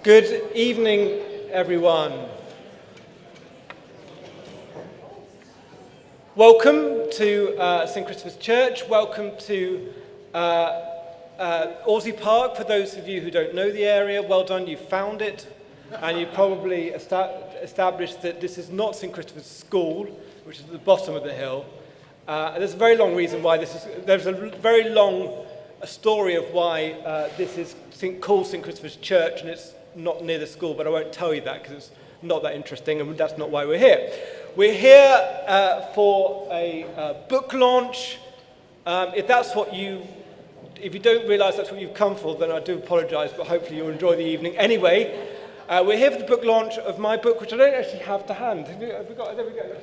Good evening, everyone. Welcome to St Christopher's Church. Welcome to Orsey Park. For those of you who don't know the area, well done, you found it. And you've probably established that this is not St Christopher's School, which is at the bottom of the hill. There's a very long reason why there's a very long story of why this is called St Christopher's Church, and it's not near the school, but I won't tell you that because it's not that interesting, and that's not why we're here. We're here for a book launch. If you don't realise that's what you've come for, then I do apologise, but hopefully you'll enjoy the evening anyway. We're here for the book launch of my book, which I don't actually have to hand. Have we got? There we go.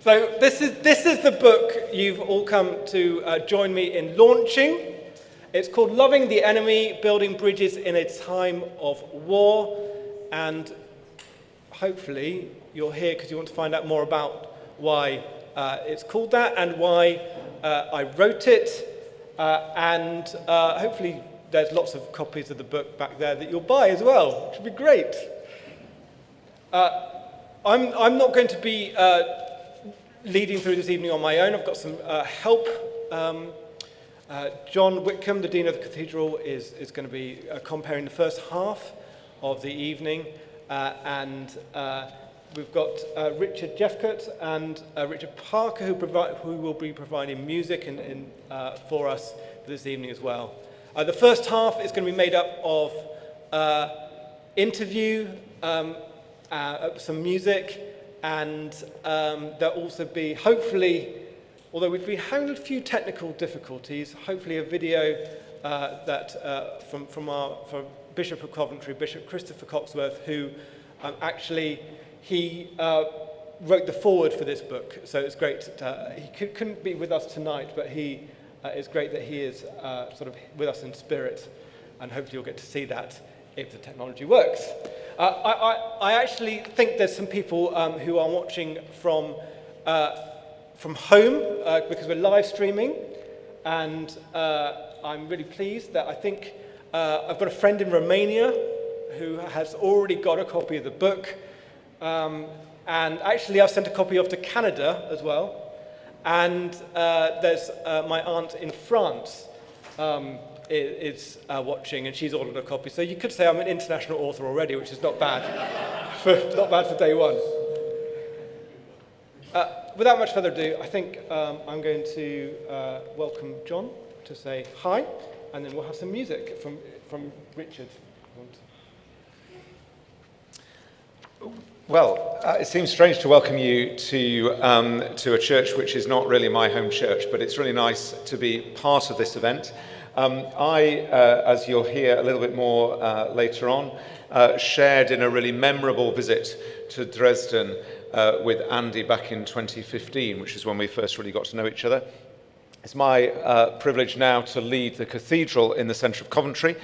So this is the book you've all come to join me in launching. It's called Loving the Enemy, Building Bridges in a Time of War. And hopefully you're here because you want to find out more about why it's called that and why I wrote it. And hopefully there's lots of copies of the book back there that you'll buy as well, which would be great. I'm not going to be leading through this evening on my own. I've got some help. John Whitcomb, the Dean of the Cathedral, is going to be comparing the first half of the evening. And we've got Richard Jeffcott and Richard Parker, who will be providing music for us for this evening as well. The first half is going to be made up of interview, some music, and there'll also be, hopefully, although we've been having a few technical difficulties, hopefully a video from Bishop of Coventry, Bishop Christopher Coxworth, who he wrote the foreword for this book. So it's great. He couldn't be with us tonight, but it's great that he is sort of with us in spirit, and hopefully you'll get to see that if the technology works. I actually think there's some people who are watching from home because we're live streaming, and I'm really pleased that I think I've got a friend in Romania who has already got a copy of the book, and actually I've sent a copy off to Canada as well, and there's my aunt in France is watching, and she's ordered a copy, so you could say I'm an international author already, which is not bad for day one. Without much further ado, I think I'm going to welcome John to say hi, and then we'll have some music from Richard. Well, it seems strange to welcome you to a church which is not really my home church, but it's really nice to be part of this event. As you'll hear a little bit more later on, shared in a really memorable visit to Dresden with Andy back in 2015, which is when we first really got to know each other. It's my privilege now to lead the cathedral in the centre of Coventry,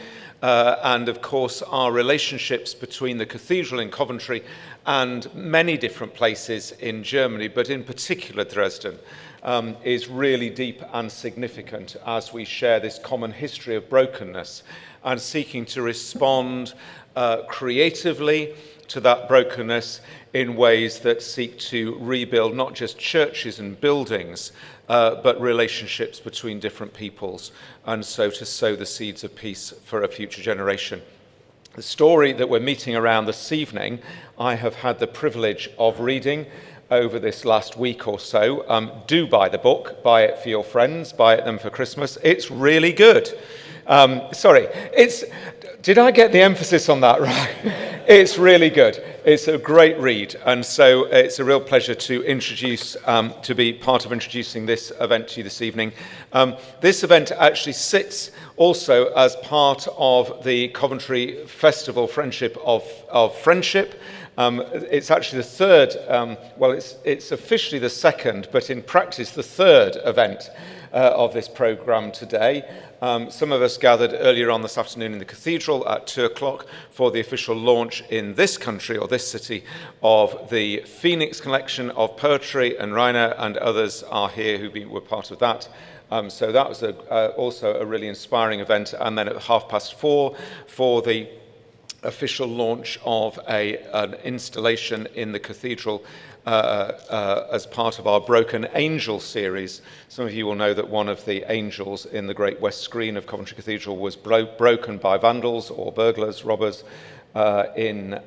and of course our relationships between the cathedral in Coventry and many different places in Germany, but in particular Dresden, is really deep and significant as we share this common history of brokenness and seeking to respond creatively to that brokenness in ways that seek to rebuild not just churches and buildings, but relationships between different peoples, and so to sow the seeds of peace for a future generation. The story that we're meeting around this evening, I have had the privilege of reading over this last week or so. Do buy the book, buy it for your friends, buy them for Christmas. It's really good. Did I get the emphasis on that right? It's really good. It's a great read, and so it's a real pleasure to be part of introducing this event to you this evening. This event actually sits also as part of the Coventry Festival Friendship of Friendship. It's actually the third, it's officially the second, but in practice the third event of this programme today. Some of us gathered earlier on this afternoon in the cathedral at 2:00 for the official launch in this country or this city of the Phoenix collection of poetry, and Rainer and others are here who were part of that. So that was also a really inspiring event. And then at 4:30 for the official launch of an installation in the cathedral as part of our Broken Angel series. Some of you will know that one of the angels in the Great West Screen of Coventry Cathedral was broken by vandals or burglars, robbers, in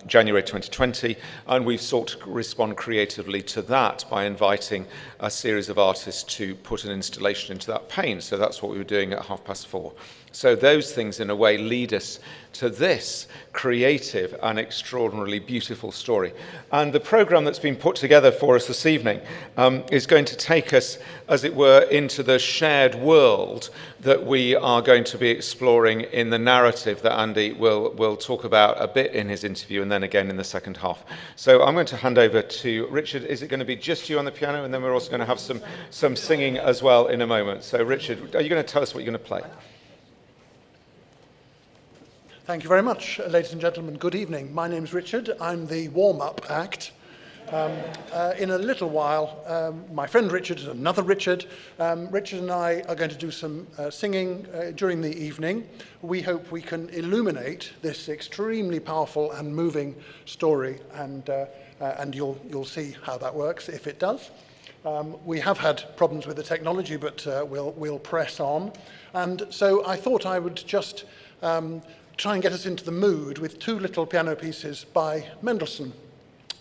January 2020, and we've sought to respond creatively to that by inviting a series of artists to put an installation into that pane. So that's what we were doing at 4:30. So those things, in a way, lead us to this creative and extraordinarily beautiful story. And the programme that's been put together for us this evening is going to take us, as it were, into the shared world that we are going to be exploring in the narrative that Andy will talk about a bit in his interview and then again in the second half. So I'm going to hand over to Richard. Is it going to be just you on the piano? And then we're also going to have some singing as well in a moment. So Richard, are you going to tell us what you're going to play? Thank you very much, ladies and gentlemen. Good evening. My name's Richard. I'm the warm-up act. In a little while, my friend Richard, another Richard, Richard and I are going to do some singing during the evening. We hope we can illuminate this extremely powerful and moving story, and you'll see how that works if it does. We have had problems with the technology, but we'll press on. And so I thought I would just try and get us into the mood with two little piano pieces by Mendelssohn.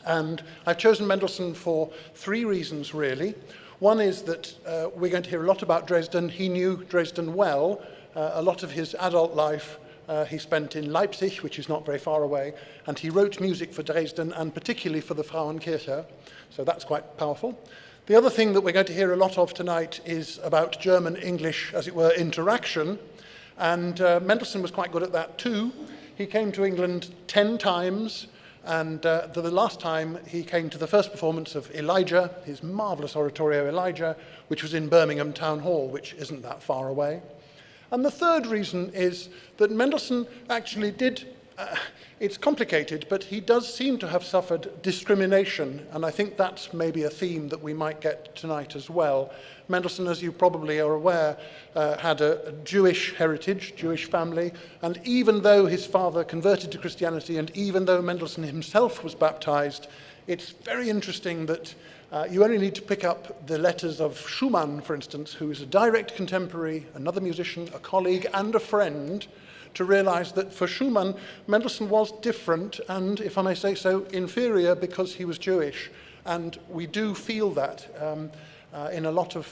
And I've chosen Mendelssohn for three reasons, really. One is that we're going to hear a lot about Dresden. He knew Dresden well. A lot of his adult life he spent in Leipzig, which is not very far away, and he wrote music for Dresden and particularly for the Frauenkirche, so that's quite powerful. The other thing that we're going to hear a lot of tonight is about German-English, as it were, interaction. And Mendelssohn was quite good at that too. He came to England 10 times, and the last time he came to the first performance of Elijah, his marvellous oratorio Elijah, which was in Birmingham Town Hall, which isn't that far away. And the third reason is that Mendelssohn actually did, it's complicated, but he does seem to have suffered discrimination, and I think that's maybe a theme that we might get tonight as well. Mendelssohn, as you probably are aware, had a Jewish heritage, Jewish family, and even though his father converted to Christianity and even though Mendelssohn himself was baptized, it's very interesting that you only need to pick up the letters of Schumann, for instance, who is a direct contemporary, another musician, a colleague, and a friend, to realize that for Schumann, Mendelssohn was different and, if I may say so, inferior because he was Jewish. And we do feel that in a lot of,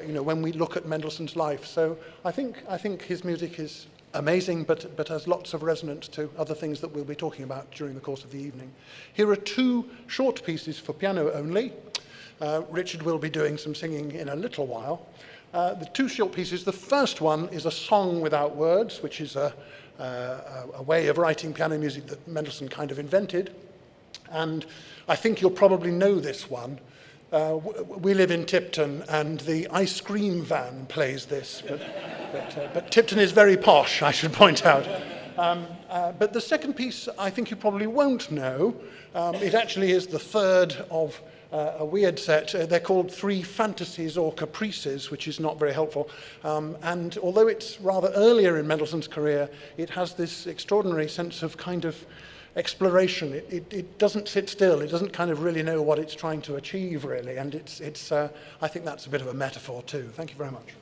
when we look at Mendelssohn's life. So I think his music is amazing, but has lots of resonance to other things that we'll be talking about during the course of the evening. Here are two short pieces for piano only. Richard will be doing some singing in a little while. The two short pieces, the first one is a song without words, which is a way of writing piano music that Mendelssohn kind of invented. And I think you'll probably know this one. We live in Tipton, and the ice cream van plays this, but Tipton is very posh, I should point out. But the second piece, I think you probably won't know. It actually is the third of a weird set. They're called Three Fantasies or Caprices, which is not very helpful. And although it's rather earlier in Mendelssohn's career, it has this extraordinary sense of kind of exploration. It doesn't sit still. It doesn't kind of really know what it's trying to achieve, really. And I think that's a bit of a metaphor, too. Thank you very much.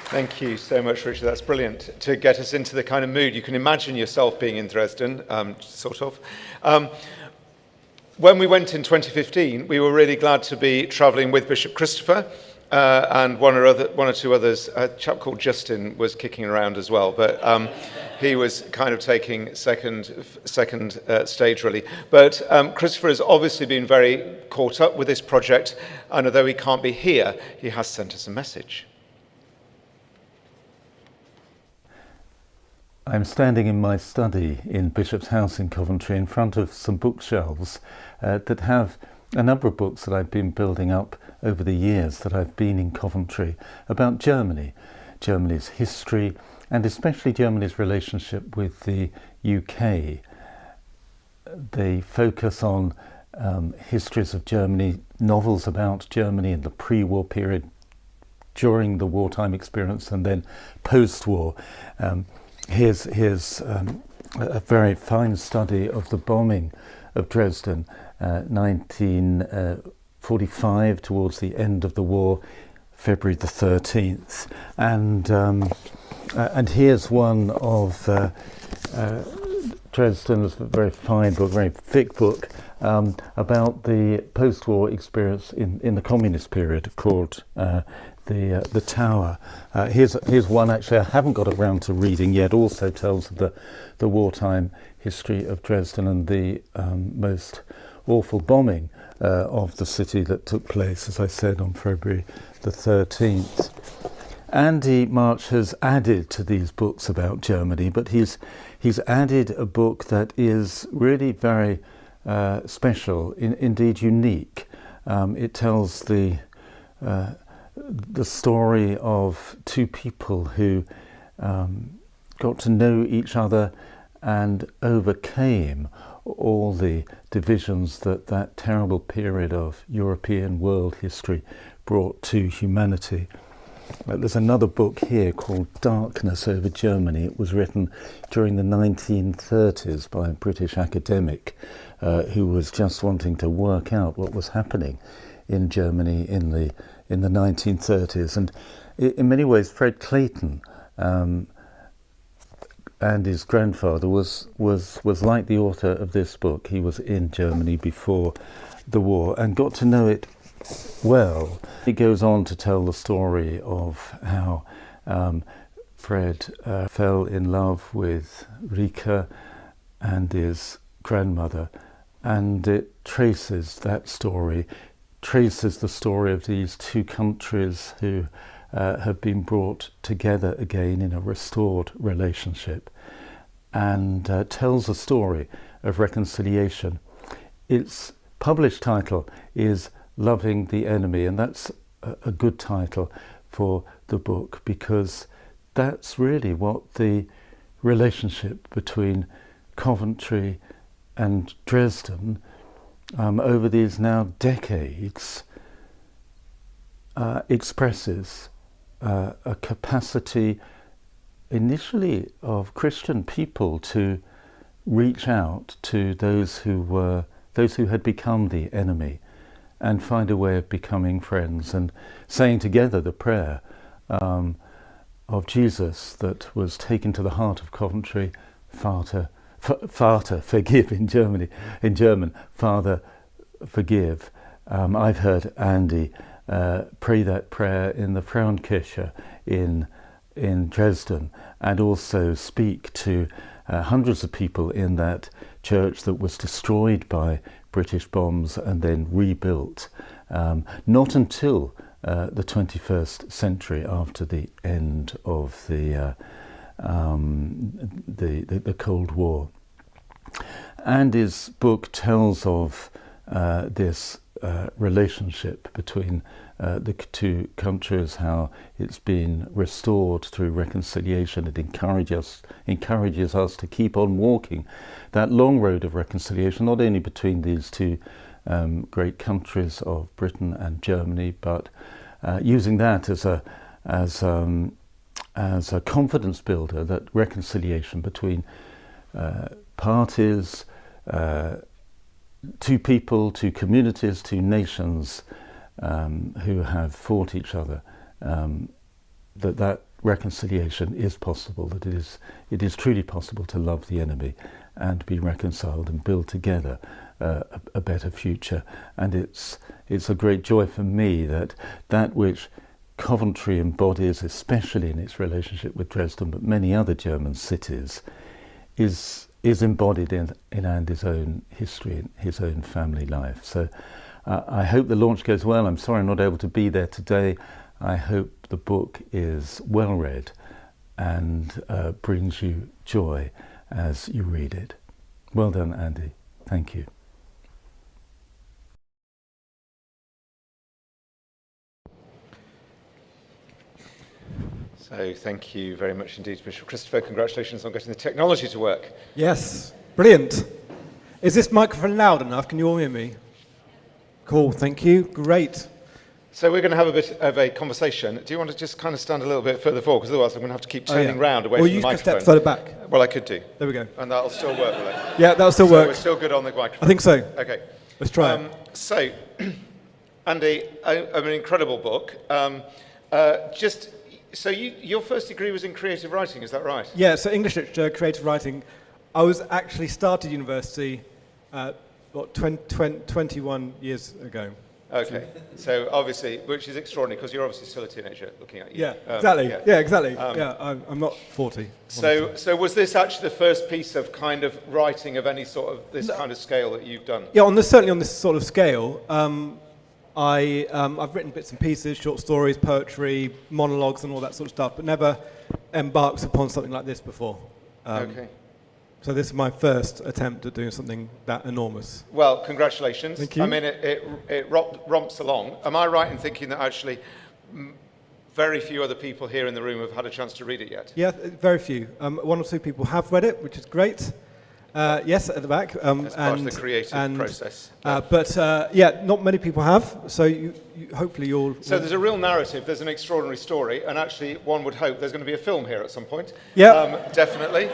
Thank you so much, Richard. That's brilliant to get us into the kind of mood. You can imagine yourself being in Dresden, sort of. When we went in 2015, we were really glad to be travelling with Bishop Christopher and one or two others. A chap called Justin was kicking around as well, but he was kind of taking second stage, really. But Christopher has obviously been very caught up with this project, and although he can't be here, he has sent us a message. I'm standing in my study in Bishop's House in Coventry in front of some bookshelves that have a number of books that I've been building up over the years that I've been in Coventry about Germany, Germany's history, and especially Germany's relationship with the UK. They focus on histories of Germany, novels about Germany in the pre-war period, during the wartime experience, and then post-war. Here's a very fine study of the bombing of Dresden, 1945, towards the end of the war, February the 13th. And here's one of Dresden, was a very fine book, very thick book, about the post-war experience in the communist period, called the Tower. Here's one actually I haven't got around to reading yet, also tells of the wartime history of Dresden and the most awful bombing of the city that took place, as I said, on February the 13th. Andy March has added to these books about Germany, but he's added a book that is really very special, indeed unique. It tells the story of two people who got to know each other and overcame all the divisions that terrible period of European world history brought to humanity. There's another book here called Darkness Over Germany. It was written during the 1930s by a British academic who was just wanting to work out what was happening in Germany in the 1930s. And in many ways, Fred Clayton and his grandfather was like the author of this book. He was in Germany before the war and got to know it well. He goes on to tell the story of how Fred fell in love with Rike and his grandmother, and it traces that story, traces the story of these two countries who have been brought together again in a restored relationship, and tells a story of reconciliation. Its published title is Loving the Enemy, and that's a good title for the book, because that's really what the relationship between Coventry and Dresden over these now decades expresses a capacity initially of Christian people to reach out to those who had become the enemy and find a way of becoming friends, and saying together the prayer of Jesus that was taken to the heart of Coventry, Vater, forgive in German, Father, forgive. I've heard Andy pray that prayer in the Frauenkirche in Dresden, and also speak to hundreds of people in that church that was destroyed by British bombs and then rebuilt, not until the 21st century, after the end of the Cold War. And his book tells of this relationship between the two countries, how it's been restored through reconciliation. It encourages us to keep on walking that long road of reconciliation, not only between these two great countries of Britain and Germany, but using that as a confidence builder, that reconciliation between parties, two people, two communities, two nations who have fought each other, that reconciliation is possible, that it is truly possible to love the enemy and be reconciled and build together a better future. And it's a great joy for me that which Coventry embodies, especially in its relationship with Dresden, but many other German cities, is embodied in Andy's own history, his own family life. So I hope the launch goes well. I'm sorry I'm not able to be there today. I hope the book is well read and brings you joy as you read it. Well done, Andy. Thank you. So thank you very much indeed, Bishop Christopher. Congratulations on getting the technology to work. Yes, brilliant. Is this microphone loud enough? Can you all hear me? Cool, thank you. Great. So we're going to have a bit of a conversation. Do you want to just kind of stand a little bit further forward? Because otherwise I'm going to have to keep turning round away from the you microphone. can step further back. Well, I could do. There we go. And that'll still work, will it? Yeah, that'll still So work. we're still good on the microphone? I think so. Okay. Let's try it. So, Andy, an incredible book. So your first degree was in creative writing, is that right? Yeah, so English literature, creative writing. I was actually started university 21 years ago. Okay, so obviously, which is extraordinary because you're obviously still a teenager looking at you. Yeah, exactly. Yeah, exactly. I'm not 40. So was this actually the first piece of kind of writing of any sort of this kind of scale that you've done? Yeah, certainly on this sort of scale. I've written bits and pieces, short stories, poetry, monologues and all that sort of stuff, but never embarked upon something like this before. Okay. So this is my first attempt at doing something that enormous. Well, congratulations. Thank you. I mean, it romps along. Am I right in thinking that actually very few other people here in the room have had a chance to read it yet? Yeah, very few. One or two people have read it, which is great. Yes, at the back. As part of the creative process. But not many people have, so you hopefully you'll... So there's a real narrative, there's an extraordinary story, and actually one would hope there's going to be a film here at some point. Yeah. Definitely.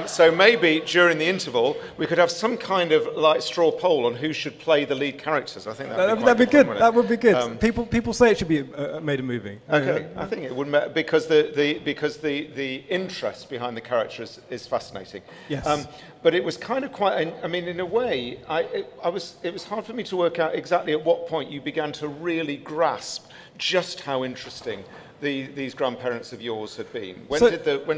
So maybe during the interval we could have some kind of like straw poll on who should play the lead characters. I think that'd be good. Fun, that would be good. People say it should be made a movie. Okay, I think it would because the interest behind the characters is fascinating. Yes. But it was kind of quite. I mean, in a way, it was hard for me to work out exactly at what point you began to really grasp just how interesting these grandparents of yours had been. When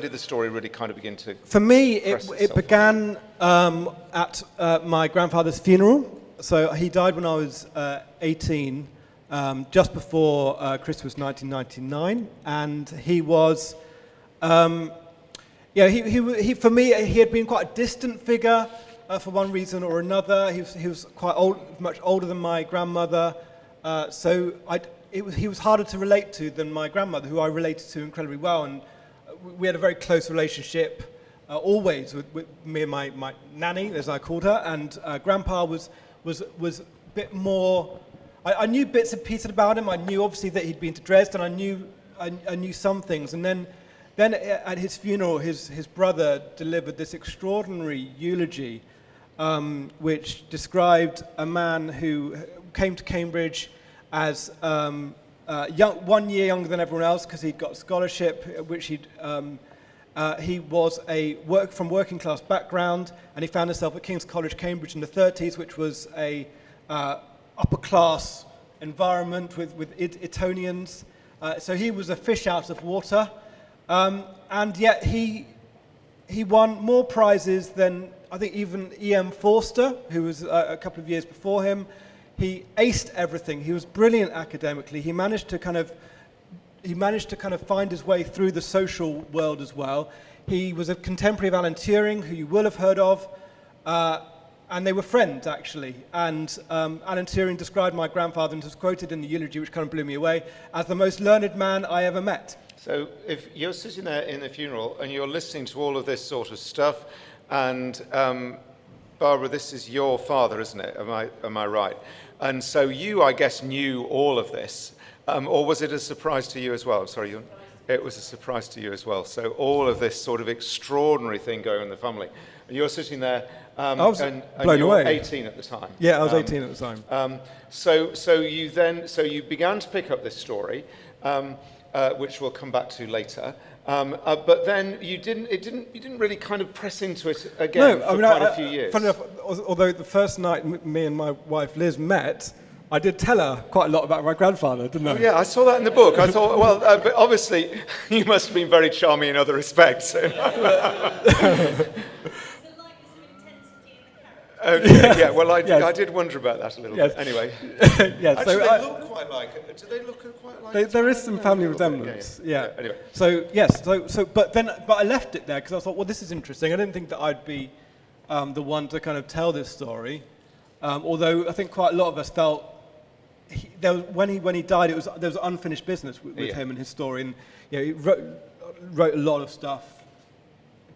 did the story really kind of begin to? For me, it began at my grandfather's funeral. So he died when I was 18, just before Christmas 1999, and he was. He for me, he had been quite a distant figure for one reason or another. He was quite old, much older than my grandmother, so he was harder to relate to than my grandmother, who I related to incredibly well, and we had a very close relationship always with me and my nanny, as I called her, and Grandpa was a bit more. I knew bits and pieces about him. I knew obviously that he'd been to Dresden. I knew some things, and then at his funeral, his brother delivered this extraordinary eulogy, which described a man who came to Cambridge as 1 year younger than everyone else because he'd got a scholarship, which he was from working class background, and he found himself at King's College, Cambridge in the 30s, which was a upper class environment with Etonians. So he was a fish out of water. And yet he won more prizes than I think even E.M. Forster, who was a couple of years before him. He aced everything. He was brilliant academically. He managed to kind of find his way through the social world as well. He was a contemporary of Alan Turing, who you will have heard of, and they were friends actually. And Alan Turing described my grandfather, and was quoted in the eulogy, which kind of blew me away, as the most learned man I ever met. So if you're sitting there in the funeral and you're listening to all of this sort of stuff, and Barbara, this is your father, isn't it? Am I right? And so you, I guess, knew all of this, or was it a surprise to you as well? Sorry, it was a surprise to you as well. So all of this sort of extraordinary thing going on in the family, and you're sitting there. I was blown you were away. 18 at the time. Yeah, I was 18 at the time. So you began to pick up this story. which we'll come back to later. But then you didn't really kind of press into it again for quite a few years. Funny enough, although the first night me and my wife Liz met, I did tell her quite a lot about my grandfather, didn't I? Oh, yeah, I saw that in the book. I thought, well, but obviously you must have been very charming in other respects. Yeah, well, I did wonder about that a little bit. Anyway, yes, actually, they look quite like. Do they look quite like? There is some family resemblance. Yeah. Anyway, so yes, but I left it there because I thought, well, this is interesting. I didn't think that I'd be the one to kind of tell this story, although I think quite a lot of us felt when he died, there was unfinished business with him and his story, and he wrote a lot of stuff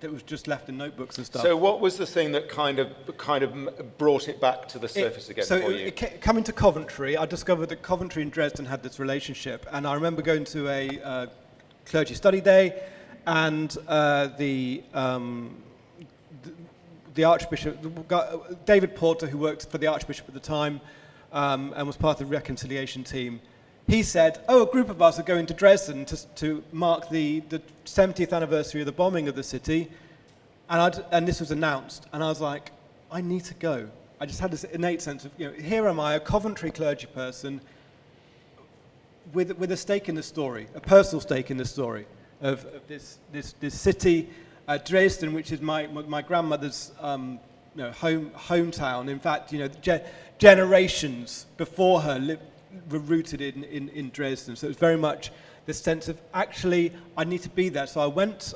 that was just left in notebooks and stuff. So what was the thing that kind of brought it back to the surface again for you? Coming to Coventry, I discovered that Coventry and Dresden had this relationship, and I remember going to a clergy study day, and the Archbishop, David Porter, who worked for the Archbishop at the time and was part of the reconciliation team, he said, a group of us are going to Dresden to mark the 70th anniversary of the bombing of the city, and this was announced, and I was like, I need to go. I just had this innate sense of, here am I, a Coventry clergy person, with a stake in the story, a personal stake in the story of this city, Dresden, which is my grandmother's hometown. In fact, generations before her were rooted in Dresden. So it was very much this sense of, actually, I need to be there. So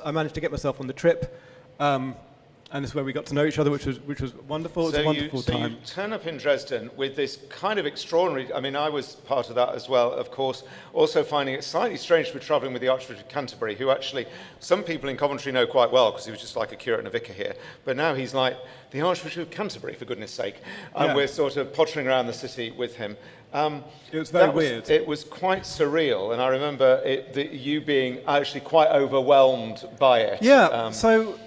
I managed to get myself on the trip, and this is where we got to know each other, which was wonderful. It was a wonderful time. So you turn up in Dresden with this kind of extraordinary, I mean, I was part of that as well, of course, also finding it slightly strange to be travelling with the Archbishop of Canterbury, who actually, some people in Coventry know quite well, because he was just like a curate and a vicar here, but now he's like the Archbishop of Canterbury, for goodness sake, and we're sort of pottering around the city with him. It was very weird. It was quite surreal, and I remember you being actually quite overwhelmed by it. Yeah, so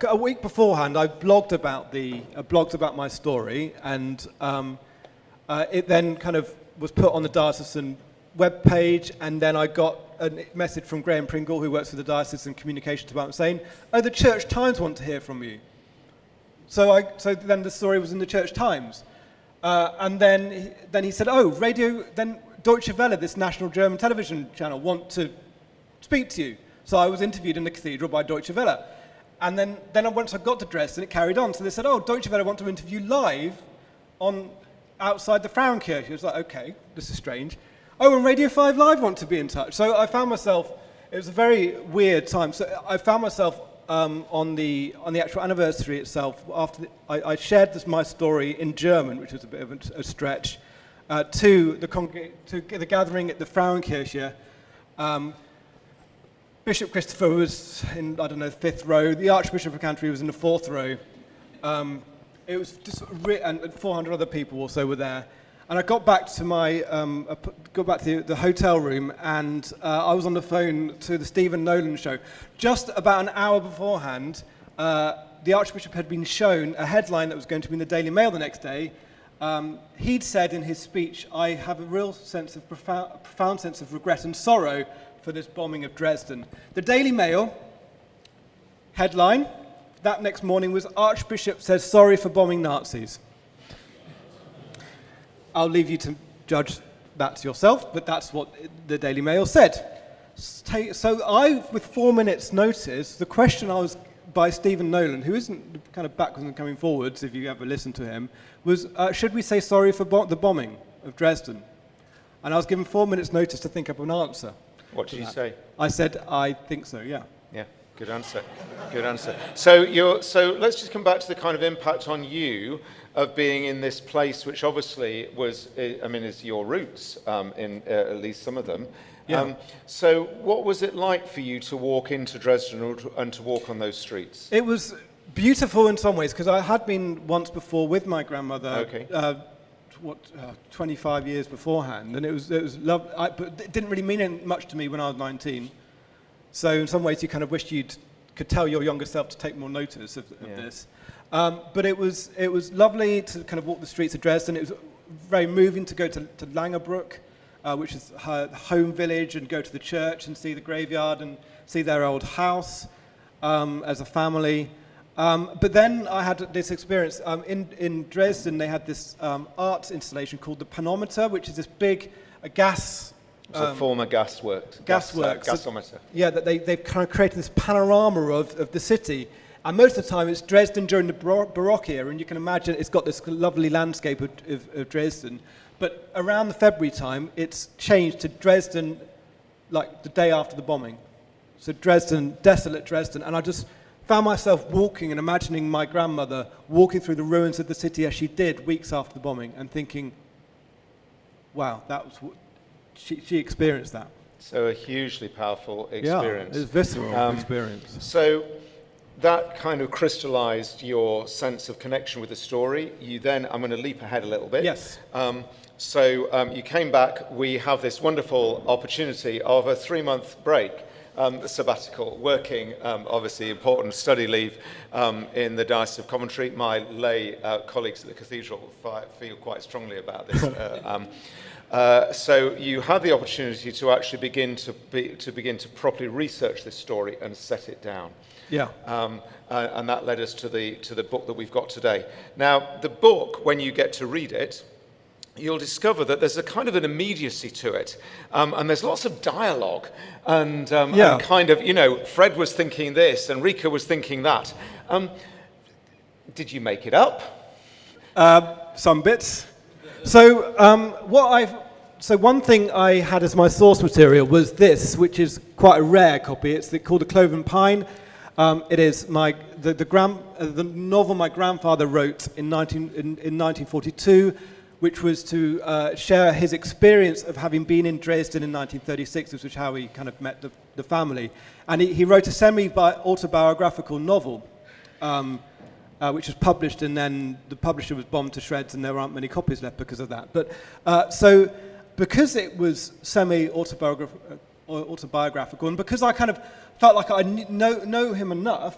a week beforehand, I blogged about my story, and it then kind of was put on the diocesan webpage, and then I got a message from Graham Pringle, who works for the diocesan communications department, saying, the Church Times want to hear from you. So then the story was in the Church Times. And then he said, radio, then Deutsche Welle, this national German television channel, want to speak to you. So I was interviewed in the cathedral by Deutsche Welle. And then once I got to Dresden, it carried on. So they said, Deutsche Welle want to interview live outside the Frauenkirche. I was like, okay, this is strange. And Radio 5 Live want to be in touch. So I found myself, it was a very weird time. So I found myself on the actual anniversary itself, after I shared my story in German, which was a bit of a stretch, to the gathering at the Frauenkirche. Bishop Christopher was in, the 5th row. The Archbishop of Canterbury was in the 4th row. It was just, and 400 other people also were there. And I got back to the hotel room, and I was on the phone to the Stephen Nolan show. Just about an hour beforehand, the Archbishop had been shown a headline that was going to be in the Daily Mail the next day. He'd said in his speech, I have a real sense of profound sense of regret and sorrow for this bombing of Dresden. The Daily Mail headline that next morning was, Archbishop says sorry for bombing Nazis. I'll leave you to judge that yourself, but that's what the Daily Mail said. So I, with 4 minutes notice, the question I was by Stephen Nolan, who isn't kind of backwards and coming forwards, if you ever listen to him, was, should we say sorry for the bombing of Dresden? And I was given 4 minutes notice to think up an answer. What did you say? I said, I think so, yeah. Yeah, good answer. Good answer. So let's just come back to the kind of impact on you of being in this place, which obviously is your roots in at least some of them. Yeah. So what was it like for you to walk into Dresden and to walk on those streets? It was beautiful in some ways, because I had been once before with my grandmother. Okay. 25 years beforehand, and it was lovely, but it didn't really mean much to me when I was 19. So in some ways, you kind of wished you could tell your younger self to take more notice of this. But it was lovely to kind of walk the streets of Dresden. It was very moving to go to Langerbrook, which is her home village, and go to the church and see the graveyard and see their old house as a family. But then I had this experience. In Dresden, they had this art installation called the Panometer, which is this big gas... It's a former gasworks. Gasometer. Yeah, that they've kind of created this panorama of the city. And most of the time it's Dresden during the Baroque era, and you can imagine it's got this lovely landscape of Dresden. But around the February time, it's changed to Dresden like the day after the bombing. So Dresden, desolate Dresden, and I just found myself walking and imagining my grandmother walking through the ruins of the city as she did weeks after the bombing, and thinking, wow, that was she experienced that. So a hugely powerful experience. Yeah, it's a visceral experience. So that kind of crystallized your sense of connection with the story. You then, I'm going to leap ahead a little bit. Yes. So you came back. We have this wonderful opportunity of a 3-month break, sabbatical, working, obviously important study leave in the Diocese of Coventry. My lay colleagues at the cathedral feel quite strongly about this. So you had the opportunity to actually begin to properly research this story and set it down. Yeah. And that led us to the book that we've got today. Now, the book, when you get to read it, you'll discover that there's a kind of an immediacy to it, and there's lots of dialogue, and kind of, Fred was thinking this, and Rike was thinking that. Did you make it up? Some bits. So one thing I had as my source material was this, which is quite a rare copy. It's called The Cloven Pine. It is the novel my grandfather wrote in 1942, which was to share his experience of having been in Dresden in 1936. This was how he kind of met the family. And he wrote a semi-autobiographical novel, which was published, and then the publisher was bombed to shreds, and there aren't many copies left because of that. But so because it was semi-autobiographical, and because I kind of felt like I know him enough,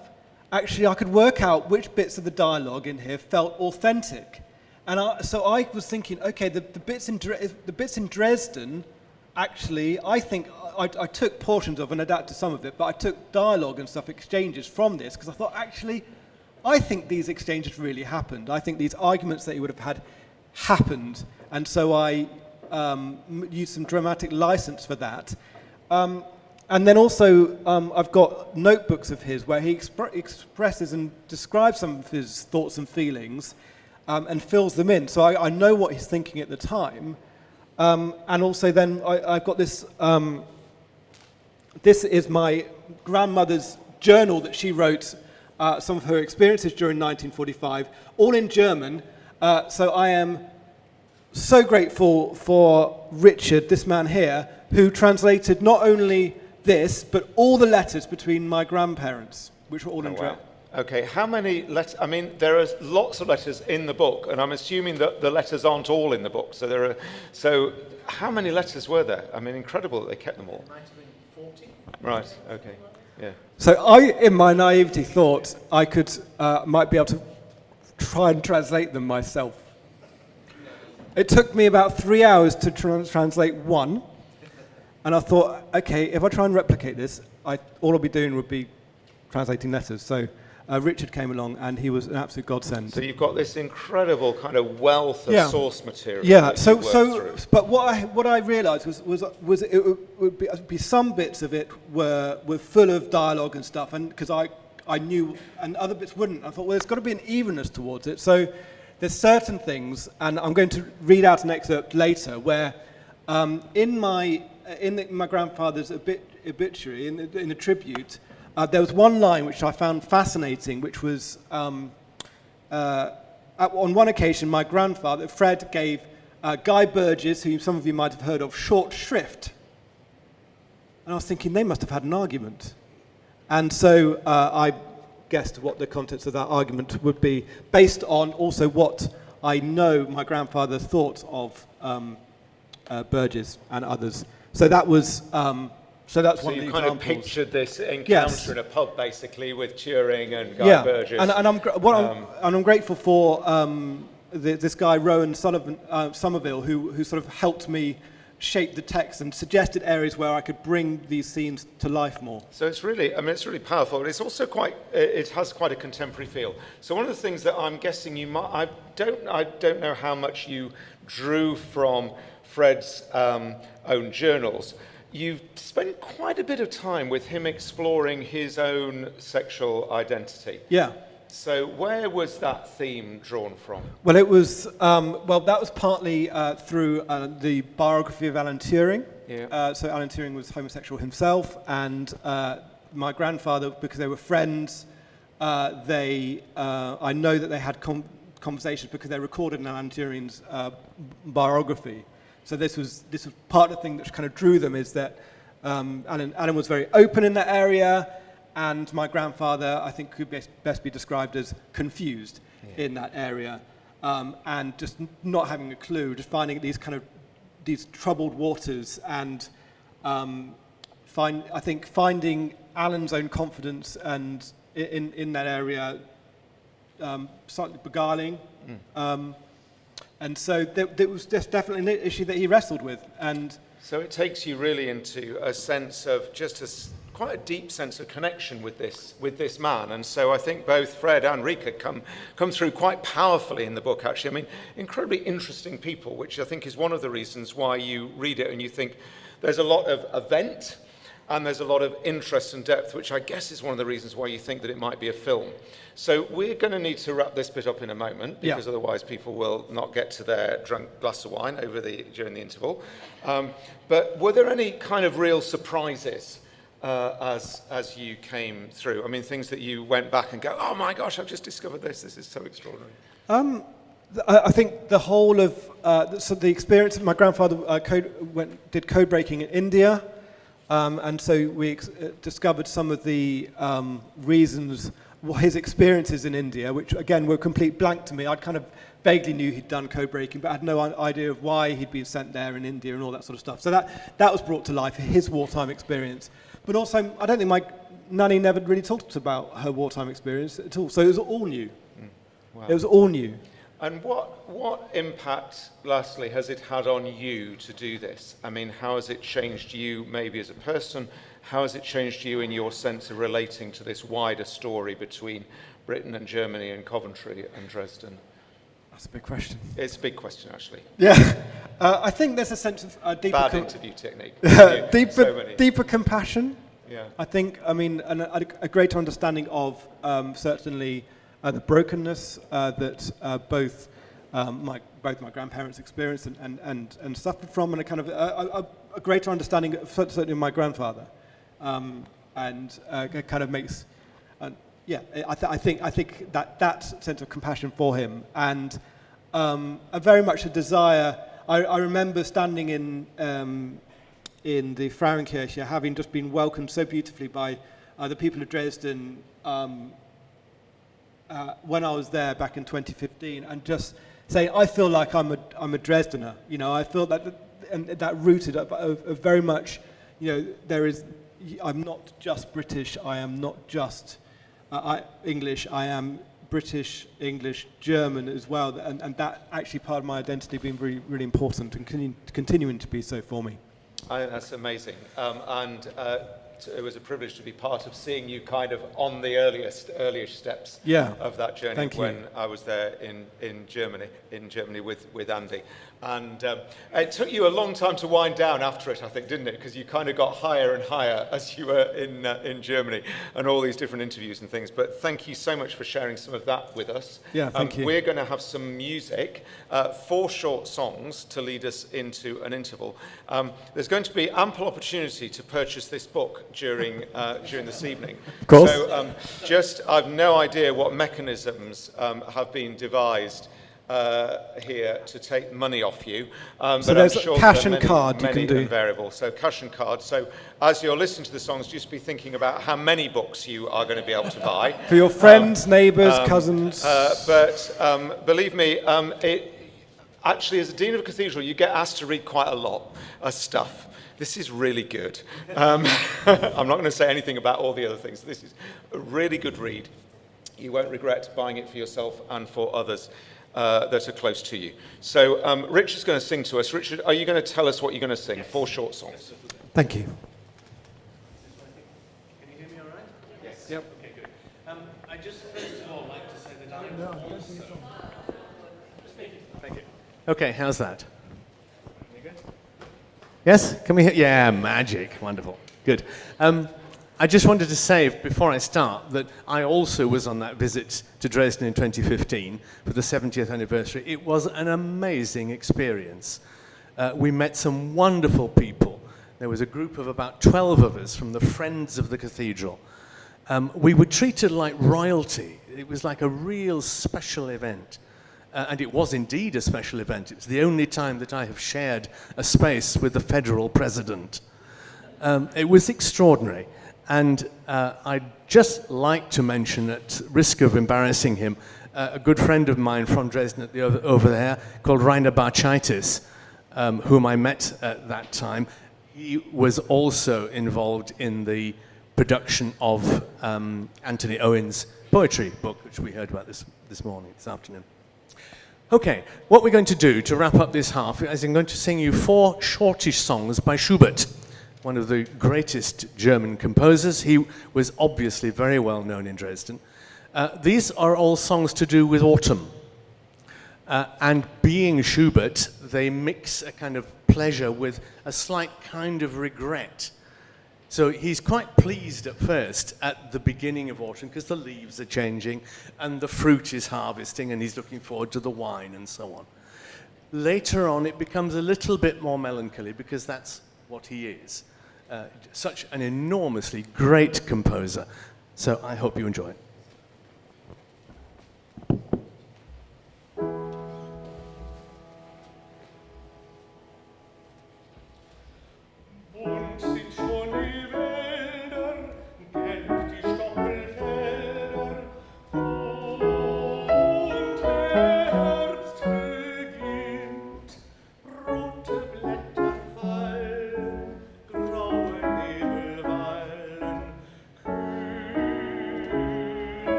actually I could work out which bits of the dialogue in here felt authentic. And so I was thinking, okay, the bits in Dresden, actually, I think I took portions of and adapted some of it, but I took dialogue and stuff, exchanges from this, because I thought, actually, I think these exchanges really happened. I think these arguments that he would have had happened, and so I used some dramatic license for that. And then also, I've got notebooks of his where he expresses and describes some of his thoughts and feelings, and fills them in. So I know what he's thinking at the time. And also then I've got this, this is my grandmother's journal that she wrote, some of her experiences during 1945, all in German. So I am so grateful for Richard, this man here, who translated not only this, but all the letters between my grandparents, which were all in German. Okay, how many letters? I mean, there are lots of letters in the book, and I'm assuming that the letters aren't all in the book. So how many letters were there? I mean, incredible that they kept them all. 1940. Right. Okay. Yeah. So I, in my naivety, thought I might be able to try and translate them myself. It took me about 3 hours to translate one, and I thought, okay, if I try and replicate this, all I'll be doing would be translating letters. So Richard came along, and he was an absolute godsend. So you've got this incredible kind of wealth of source material. Yeah. But what I realised was it would be some bits of it were full of dialogue and stuff, and because I knew, and other bits wouldn't. I thought, well, there's got to be an evenness towards it. So there's certain things, and I'm going to read out an excerpt later where in my grandfather's obituary, in the tribute. There was one line which I found fascinating, which was, on one occasion, my grandfather, Fred, gave Guy Burgess, who some of you might have heard of, short shrift. And I was thinking, they must have had an argument. And so I guessed what the contents of that argument would be, based on also what I know my grandfather thought of Burgess and others. So that was... So that's one of the examples. So you kind of pictured this encounter in a pub, basically, with Turing and Guy Burgess. And I'm grateful for this guy Rowan Somerville, who sort of helped me shaped the text and suggested areas where I could bring these scenes to life more. So it's really, it's really powerful, but it's also it has quite a contemporary feel. So one of the things that I'm guessing you might, I don't know how much you drew from Fred's own journals. You've spent quite a bit of time with him exploring his own sexual identity. Yeah. So where was that theme drawn from? Well, it was that was partly through the biography of Alan Turing. Yeah. So Alan Turing was homosexual himself, and my grandfather, because they were friends, I know that they had conversations because they recorded in Alan Turing's biography. So this was part of the thing that kind of drew them, is that Alan was very open in that area. And my grandfather, I think, could best be described as confused in that area, and just not having a clue, just finding these troubled waters, and finding Alan's own confidence and in that area slightly beguiling, and so it was just definitely an issue that he wrestled with. And so it takes you really into a sense of quite a deep sense of connection with this man, and so I think both Fred and Rike come through quite powerfully in the book. Actually, I mean, incredibly interesting people, which I think is one of the reasons why you read it and you think there's a lot of event and there's a lot of interest and depth, which I guess is one of the reasons why you think that it might be a film. So we're going to need to wrap this bit up in a moment, because otherwise people will not get to their drunk glass of wine during the interval. But were there any kind of real surprises as you came through? I mean, things that you went back and go, oh my gosh, I've just discovered this is so extraordinary. I think the whole of the experience, my grandfather did code breaking in India, and so we discovered some of the reasons, his experiences in India, which again were complete blank to me. I'd kind of vaguely knew he'd done code breaking, but I had no idea of why he'd been sent there in India and all that sort of stuff. So that was brought to life, his wartime experience. But also, I don't think my nanny never really talked about her wartime experience at all. So it was all new. Wow. It was all new. And what impact, lastly, has it had on you to do this? I mean, how has it changed you maybe as a person? How has it changed you in your sense of relating to this wider story between Britain and Germany and Coventry and Dresden? That's a big question. It's a big question, actually. Yeah. I think there's a sense of deeper... Bad interview technique. deeper compassion. Yeah. I think, a greater understanding of certainly the brokenness that both my grandparents experienced and suffered from, and a kind of a greater understanding of certainly my grandfather, and it kind of makes, I think that sense of compassion for him, and a very much a desire. I remember standing in the Frauenkirche, having just been welcomed so beautifully by the people of Dresden when I was there back in 2015, and just saying, I feel like I'm a Dresdener. You know, I feel that rooted of very much, I'm not just British. I am not just English. I am British, English, German as well, and that actually part of my identity being really, really important and continuing to be so for me. I think that's amazing, and it was a privilege to be part of seeing you kind of on the earliest steps of that journey when I was there in Germany with Andy. And it took you a long time to wind down after it, I think, didn't it? Because you kind of got higher and higher as you were in Germany and all these different interviews and things. But thank you so much for sharing some of that with us. Yeah, thank you. We're going to have some music, 4 short songs to lead us into an interval. There's going to be ample opportunity to purchase this book during this evening. Of course. So I've no idea what mechanisms have been devised here to take money off you. So there's cash and card you can do. Variable. So cash and card. So as you're listening to the songs, just be thinking about how many books you are going to be able to buy. For your friends, neighbours, cousins. But believe me, actually, as a Dean of a Cathedral, you get asked to read quite a lot of stuff. This is really good. I'm not going to say anything about all the other things. This is a really good read. You won't regret buying it for yourself and for others. that are close to you. So Richard's going to sing to us. Richard, are you going to tell us what you're going to sing? 4 short songs. Thank you. Can you hear me all right? Yes. Yep. Okay, good. I just first of all like to say that I'm also... Thank you. Okay, how's that? You good? Yes? Can we hear? Yeah, magic. Wonderful. Good. I just wanted to say, before I start, that I also was on that visit to Dresden in 2015 for the 70th anniversary. It was an amazing experience. We met some wonderful people. There was a group of about 12 of us from the Friends of the Cathedral. We were treated like royalty. It was like a real special event. And it was indeed a special event. It was the only time that I have shared a space with the federal president. It was extraordinary. And I'd just like to mention, at risk of embarrassing him, a good friend of mine from Dresden over there called Rainer Bartschaitis, whom I met at that time. He was also involved in the production of Anthony Owen's poetry book, which we heard about this afternoon. Okay, what we're going to do to wrap up this half is I'm going to sing you 4 shortish songs by Schubert, one of the greatest German composers. He was obviously very well known in Dresden. These are all songs to do with autumn. And being Schubert, they mix a kind of pleasure with a slight kind of regret. So he's quite pleased at first at the beginning of autumn because the leaves are changing and the fruit is harvesting and he's looking forward to the wine and so on. Later on, it becomes a little bit more melancholy because that's what he is. Such an enormously great composer. So I hope you enjoy it.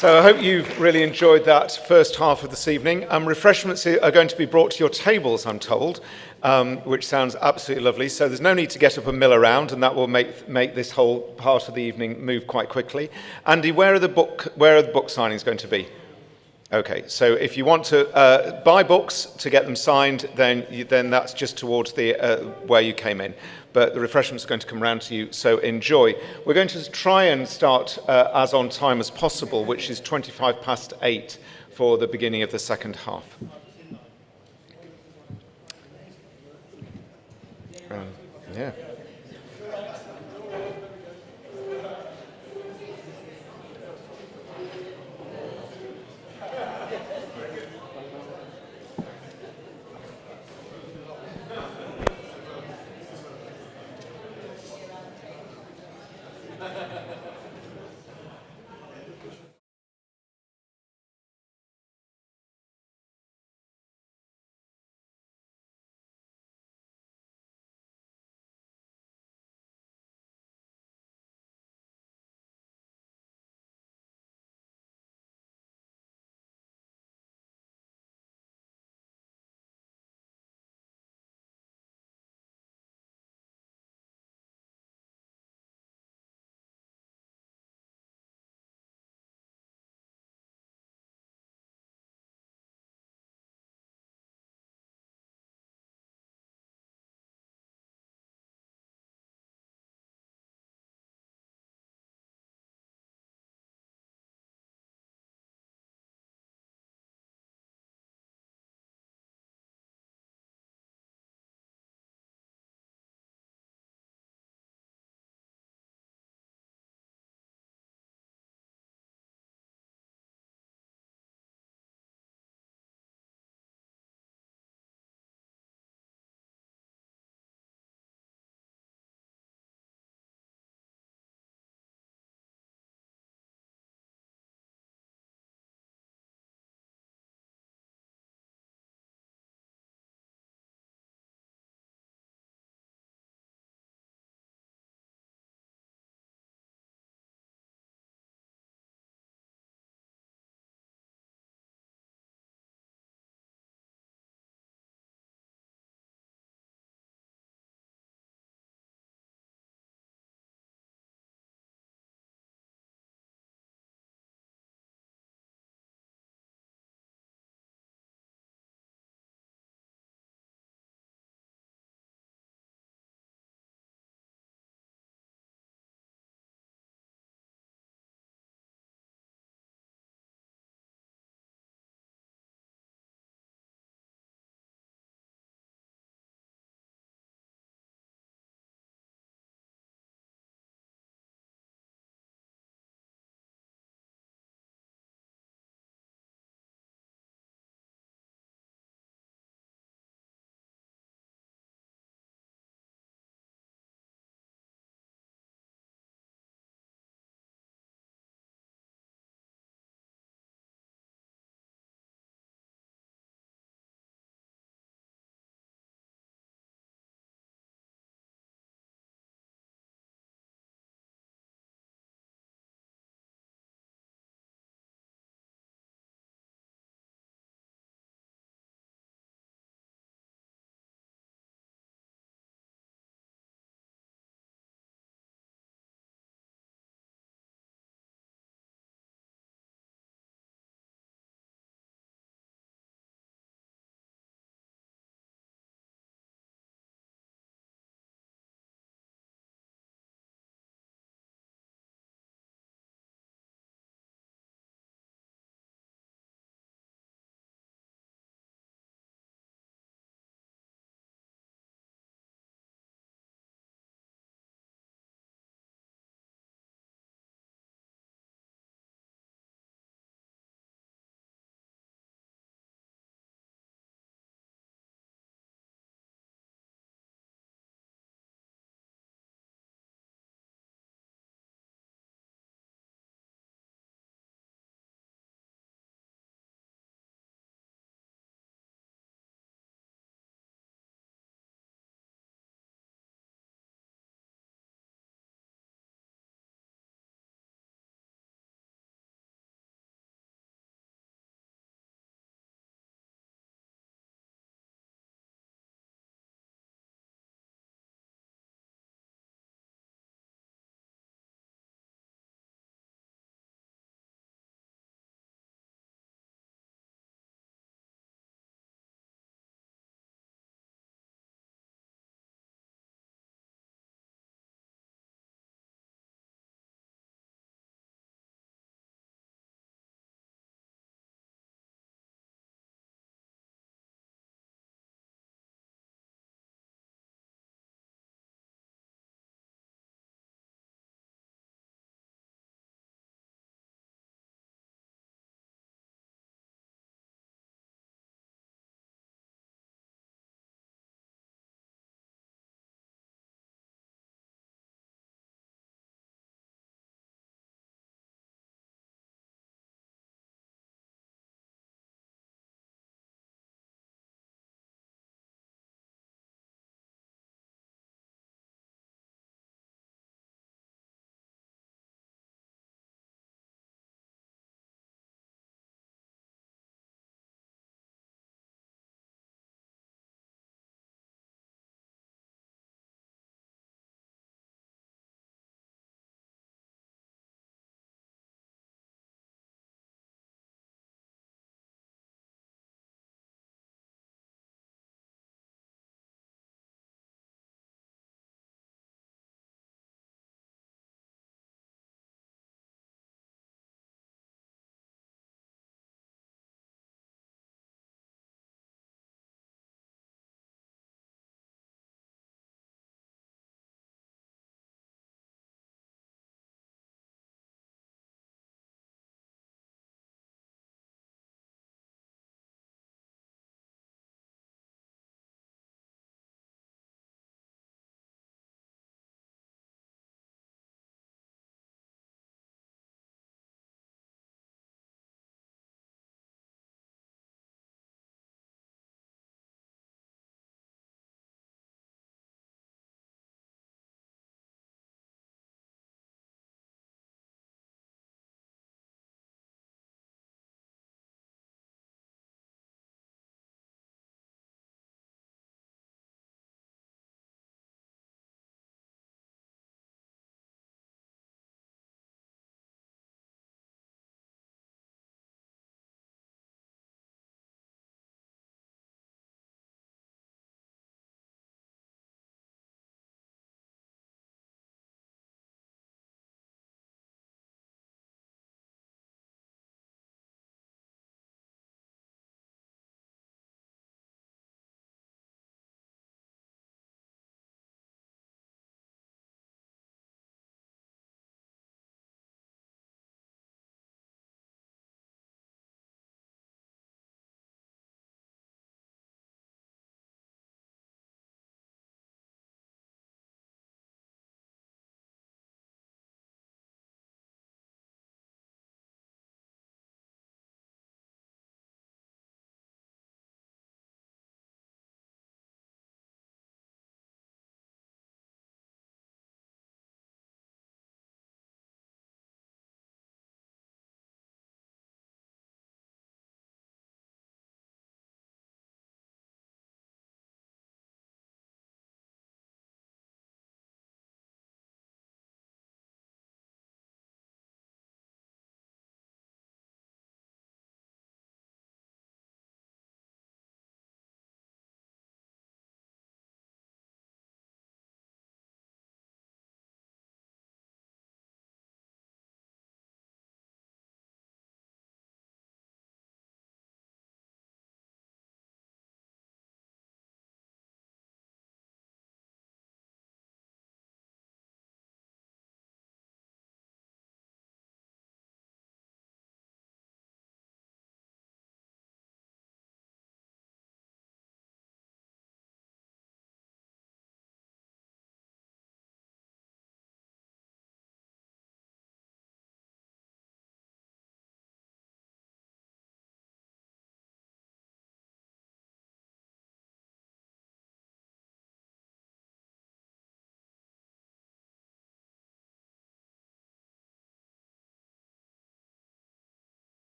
So I hope you've really enjoyed that first half of this evening. Refreshments are going to be brought to your tables, I'm told, which sounds absolutely lovely. So there's no need to get up and mill around, and that will make this whole part of the evening move quite quickly. Andy, where are the book signings going to be? Okay, so if you want to buy books to get them signed, then that's just towards the where you came in. But the refreshments are going to come round to you, so enjoy. We're going to try and start as on time as possible, which is 8:25 for the beginning of the second half. Yeah.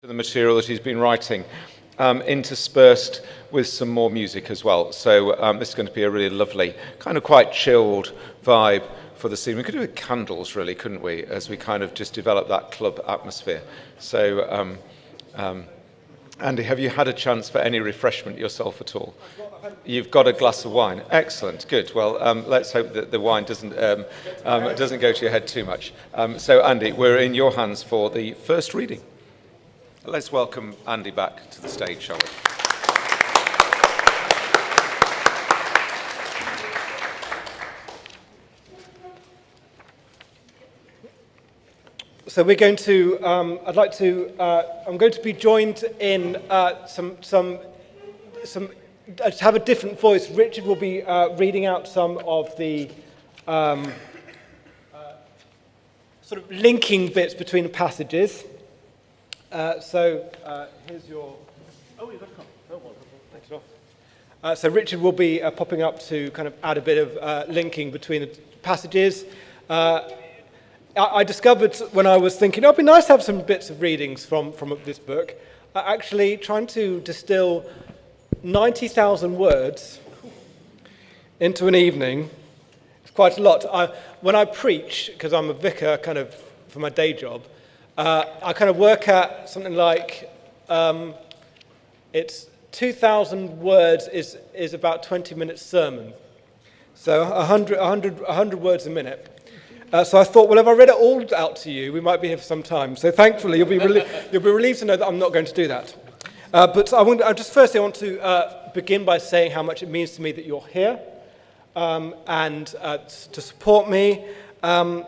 the material that he's been writing, interspersed with some more music as well. So this is going to be a really lovely, kind of quite chilled vibe for the scene. We could do with candles, really, couldn't we, as we kind of just develop that club atmosphere. So, Andy, have you had a chance for any refreshment yourself at all? You've got a glass of wine. Excellent, good. Well, let's hope that the wine doesn't go to your head too much. So, Andy, we're in your hands for the first reading. Let's welcome Andy back to the stage, shall we? So we're going to, I'm going to be joined in to have a different voice. Richard will be reading out some of the sort of linking bits between the passages. Here's your... Oh, you've got a copy. Oh, well, take it off. So Richard will be popping up to kind of add a bit of linking between the passages. I discovered when I was thinking, it'd be nice to have some bits of readings from this book, actually trying to distill 90,000 words into an evening. It's quite a lot. When I preach, because I'm a vicar kind of for my day job, I kind of work at something like, it's 2,000 words is about 20 minutes sermon. So 100 words a minute. So I thought, well, if I read it all out to you, we might be here for some time. So thankfully, you'll be relieved to know that I'm not going to do that. But I want to begin by saying how much it means to me that you're here and to support me. And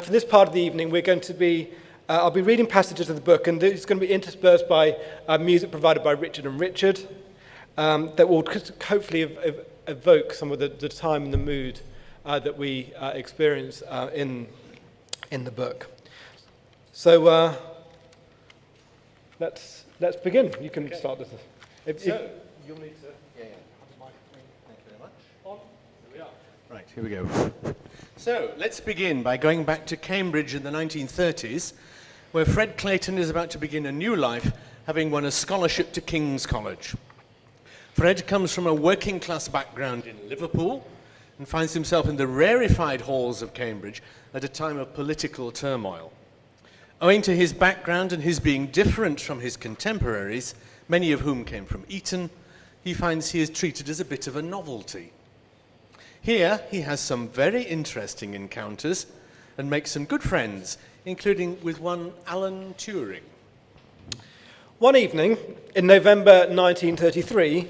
for this part of the evening, we're going to be, I'll be reading passages of the book, and it's going to be interspersed by music provided by Richard and Richard that will hopefully evoke some of the time and the mood that we experience in the book. So let's begin. You can start this. You'll need to. Yeah. Thank you very much. On. Here we are. Right, here we go. So let's begin by going back to Cambridge in the 1930s, where Fred Clayton is about to begin a new life, having won a scholarship to King's College. Fred comes from a working class background in Liverpool, and finds himself in the rarefied halls of Cambridge at a time of political turmoil. Owing to his background and his being different from his contemporaries, many of whom came from Eton, he finds he is treated as a bit of a novelty. Here, he has some very interesting encounters and makes some good friends, including with one Alan Turing. One evening in November 1933,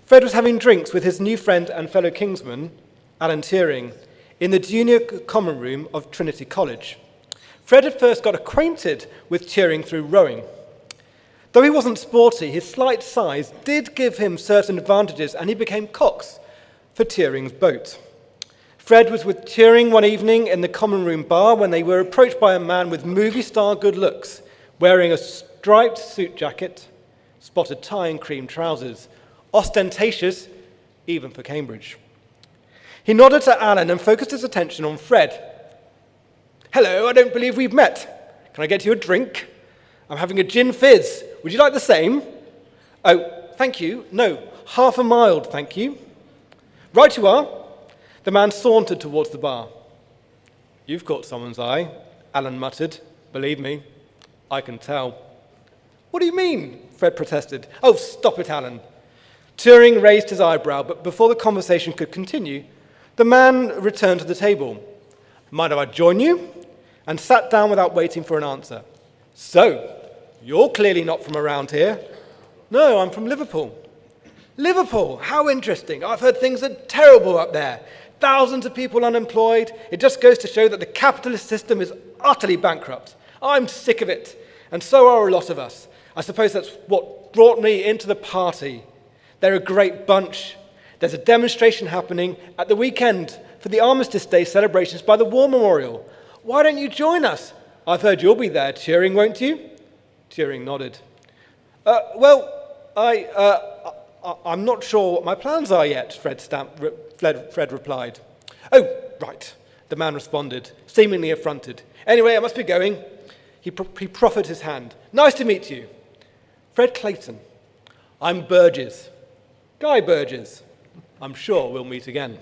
Fred was having drinks with his new friend and fellow Kingsman, Alan Turing, in the junior common room of Trinity College. Fred had first got acquainted with Turing through rowing. Though he wasn't sporty, his slight size did give him certain advantages, and he became cox for Turing's boat. Fred was with Turing one evening in the common room bar when they were approached by a man with movie-star good looks, wearing a striped suit jacket, spotted tie and cream trousers, ostentatious even for Cambridge. He nodded to Alan and focused his attention on Fred. "Hello, I don't believe we've met. Can I get you a drink? I'm having a gin fizz. Would you like the same?" "Oh, thank you. No, half a mild, thank you." "Right you are." The man sauntered towards the bar. "You've caught someone's eye," Alan muttered. "Believe me, I can tell." "What do you mean?" Fred protested. "Oh, stop it, Alan." Turing raised his eyebrow, but before the conversation could continue, the man returned to the table. "Mind if I join you?" and sat down without waiting for an answer. "So, you're clearly not from around here." "No, I'm from Liverpool." "Liverpool? How interesting. I've heard things are terrible up there. Thousands of people unemployed. It just goes to show that the capitalist system is utterly bankrupt. I'm sick of it, and so are a lot of us. I suppose that's what brought me into the party. They're a great bunch. There's a demonstration happening at the weekend for the Armistice Day celebrations by the War Memorial. Why don't you join us? I've heard you'll be there, Turing, won't you?" Turing nodded. I'm not sure what my plans are yet," Fred replied. "Oh, right," the man responded, seemingly affronted. "Anyway, I must be going." He proffered his hand. Nice to meet you. Fred Clayton. I'm Burgess. Guy Burgess. I'm sure we'll meet again.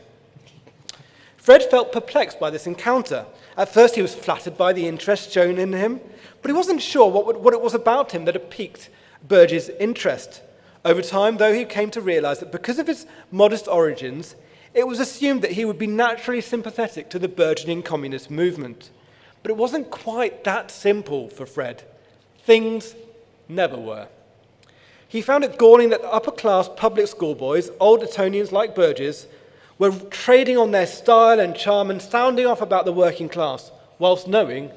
Fred felt perplexed by this encounter. At first he was flattered by the interest shown in him, but he wasn't sure what it was about him that had piqued Burgess' interest. Over time, though, he came to realize that because of his modest origins, it was assumed that he would be naturally sympathetic to the burgeoning communist movement. But it wasn't quite that simple for Fred. Things never were. He found it galling that upper-class public schoolboys, old Etonians like Burgess, were trading on their style and charm and sounding off about the working class, whilst knowing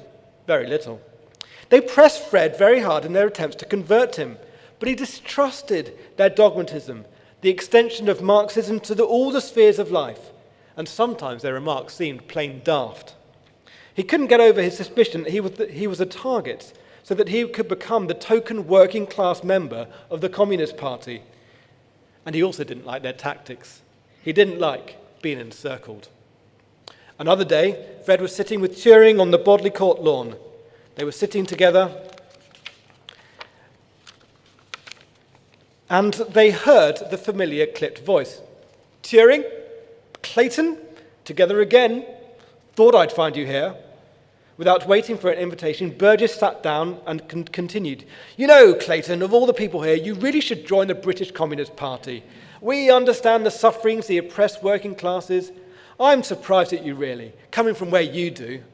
very little. They pressed Fred very hard in their attempts to convert him, but he distrusted their dogmatism, the extension of Marxism to all the spheres of life, and sometimes their remarks seemed plain daft. He couldn't get over his suspicion that he was a target, so that he could become the token working class member of the Communist Party. And he also didn't like their tactics. He didn't like being encircled. Another day, Fred was sitting with Turing on the Bodley Court lawn. They were sitting together, and they heard the familiar clipped voice. Turing? Clayton? Together again? Thought I'd find you here. Without waiting for an invitation, Burgess sat down and continued. You know, Clayton, of all the people here, you really should join the British Communist Party. We understand the sufferings, the oppressed working classes. I'm surprised at you, really, coming from where you do.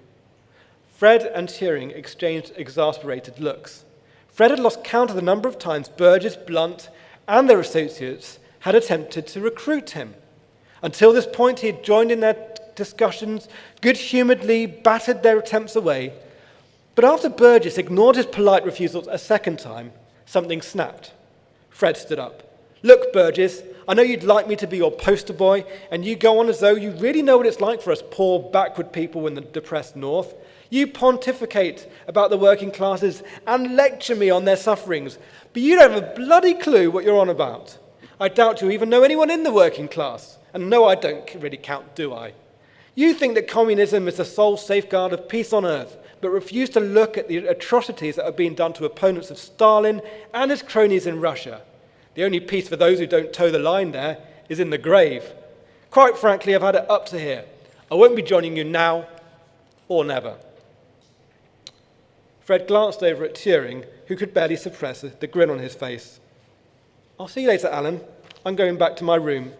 Fred and Turing exchanged exasperated looks. Fred had lost count of the number of times Burgess, Blunt, and their associates had attempted to recruit him. Until this point, he had joined in their discussions, good-humouredly battered their attempts away. But after Burgess ignored his polite refusals a second time, something snapped. Fred stood up. Look, Burgess, I know you'd like me to be your poster boy, and you go on as though you really know what it's like for us poor, backward people in the depressed North. You pontificate about the working classes and lecture me on their sufferings, but you don't have a bloody clue what you're on about. I doubt you even know anyone in the working class. And no, I don't really count, do I? You think that communism is the sole safeguard of peace on earth, but refuse to look at the atrocities that are being done to opponents of Stalin and his cronies in Russia. The only peace for those who don't toe the line there is in the grave. Quite frankly, I've had it up to here. I won't be joining you now or never. Fred glanced over at Turing, who could barely suppress the grin on his face. I'll see you later, Alan. I'm going back to my room.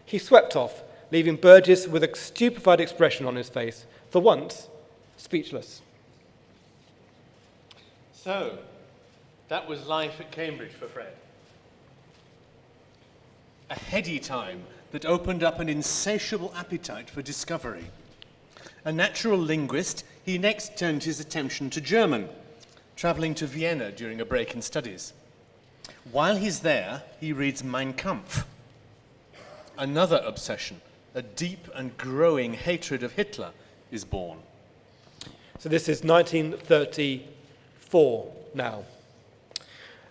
He swept off, leaving Burgess with a stupefied expression on his face, for once, speechless. So, that was life at Cambridge for Fred. A heady time that opened up an insatiable appetite for discovery. A natural linguist, he next turned his attention to German, travelling to Vienna during a break in studies. While he's there, he reads Mein Kampf. Another obsession, a deep and growing hatred of Hitler, is born. So this is 1934 now.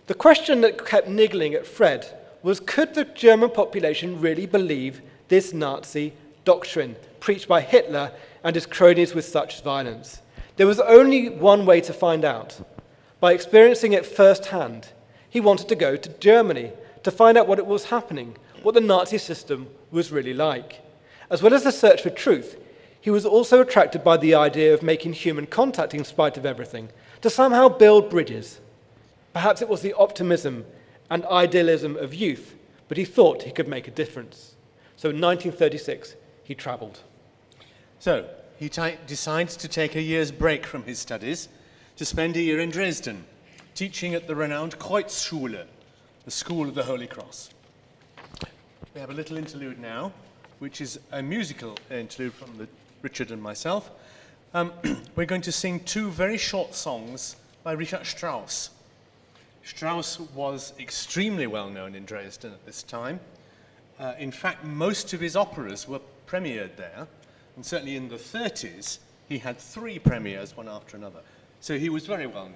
The question that kept niggling at Fred was, could the German population really believe this Nazi doctrine preached by Hitler and his cronies with such violence? There was only one way to find out. By experiencing it firsthand, he wanted to go to Germany to find out what it was happening, what the Nazi system was really like. As well as the search for truth, he was also attracted by the idea of making human contact in spite of everything, to somehow build bridges. Perhaps it was the optimism and idealism of youth, but he thought he could make a difference. So in 1936, he travelled. So, he decides to take a year's break from his studies to spend a year in Dresden, teaching at the renowned Kreuzschule, the School of the Holy Cross. We have a little interlude now, which is a musical interlude from Richard and myself. We're going to sing two very short songs by Richard Strauss. Strauss was extremely well known in Dresden at this time. In fact, most of his operas were premiered there, and certainly in the 30s, he had 3 premieres, one after another. So he was very well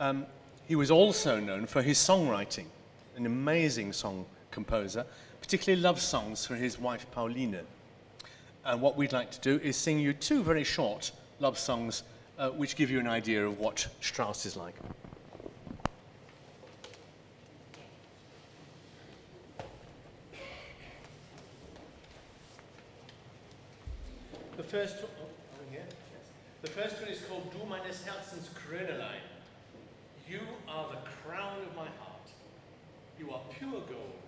known. He was also known for his songwriting, an amazing song composer, particularly love songs for his wife Pauline. And what we'd like to do is sing you 2 very short love songs which give you an idea of what Strauss is like. The first one, over here. Yes. The first one is called Du meines Herzens Krönelein. You are the crown of my heart. You are pure gold.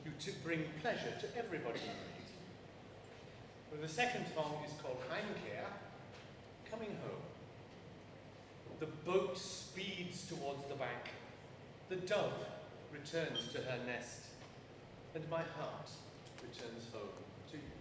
You bring pleasure to everybody you meet. Well, the second song is called Heimkehr, coming home. The boat speeds towards the bank. The dove returns to her nest. And my heart returns home to you.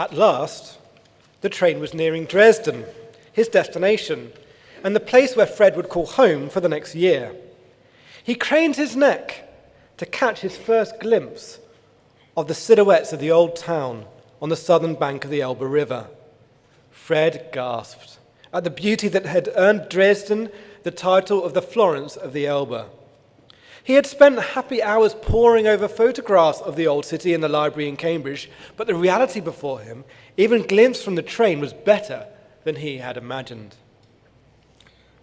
At last, the train was nearing Dresden, his destination, and the place where Fred would call home for the next year. He craned his neck to catch his first glimpse of the silhouettes of the old town on the southern bank of the Elbe River. Fred gasped at the beauty that had earned Dresden the title of the Florence of the Elbe. He had spent happy hours poring over photographs of the old city in the library in Cambridge, but the reality before him, even glimpsed from the train, was better than he had imagined.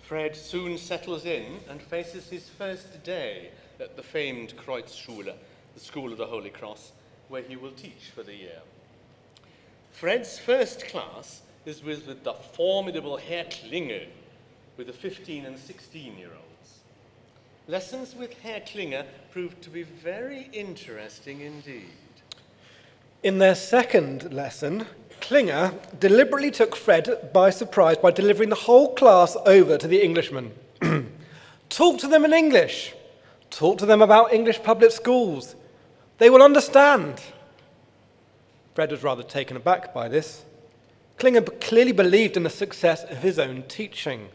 Fred soon settles in and faces his first day at the famed Kreuzschule, the School of the Holy Cross, where he will teach for the year. Fred's first class is with the formidable Herr Klinger, with the 15 and 16-year-olds. Lessons with Herr Klinger proved to be very interesting indeed. In their second lesson, Klinger deliberately took Fred by surprise by delivering the whole class over to the Englishman. Talk to them in English. Talk to them about English public schools. They will understand. Fred was rather taken aback by this. Klinger clearly believed in the success of his own teaching.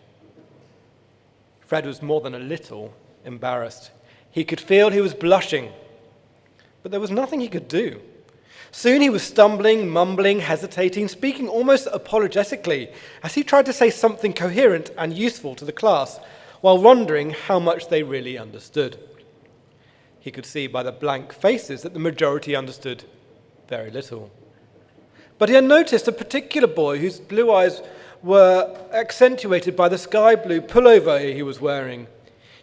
Fred was more than a little embarrassed. He could feel he was blushing, but there was nothing he could do. Soon he was stumbling, mumbling, hesitating, speaking almost apologetically as he tried to say something coherent and useful to the class, while wondering how much they really understood. He could see by the blank faces that the majority understood very little. But he had noticed a particular boy whose blue eyes were accentuated by the sky blue pullover he was wearing.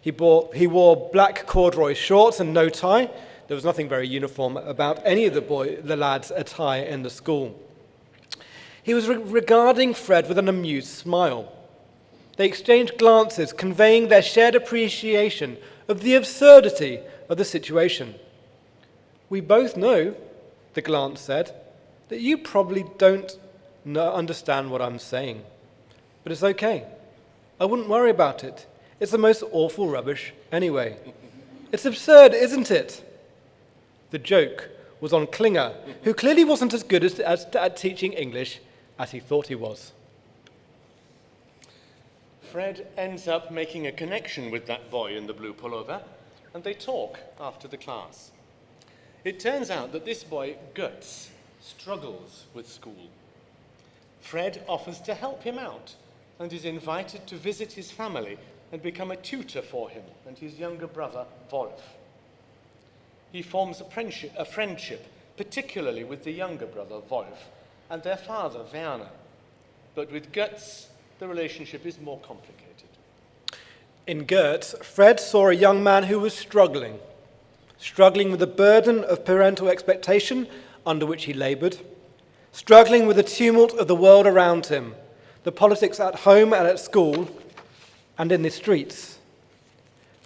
He wore black corduroy shorts and no tie. There was nothing very uniform about any of the lads' attire in the school. He was regarding Fred with an amused smile. They exchanged glances, conveying their shared appreciation of the absurdity of the situation. "We both know," the glance said, "that you probably don't understand what I'm saying. But it's okay. I wouldn't worry about it. It's the most awful rubbish anyway. It's absurd, isn't it?" The joke was on Klinger, who clearly wasn't as good at teaching English as he thought he was. Fred ends up making a connection with that boy in the blue pullover, and they talk after the class. It turns out that this boy, Götz, struggles with school. Fred offers to help him out and is invited to visit his family and become a tutor for him and his younger brother, Wolf. He forms a friendship, particularly with the younger brother, Wolf, and their father, Werner. But with Götz, the relationship is more complicated. In Götz, Fred saw a young man who was struggling with the burden of parental expectation under which he labored, struggling with the tumult of the world around him, the politics at home and at school, and in the streets.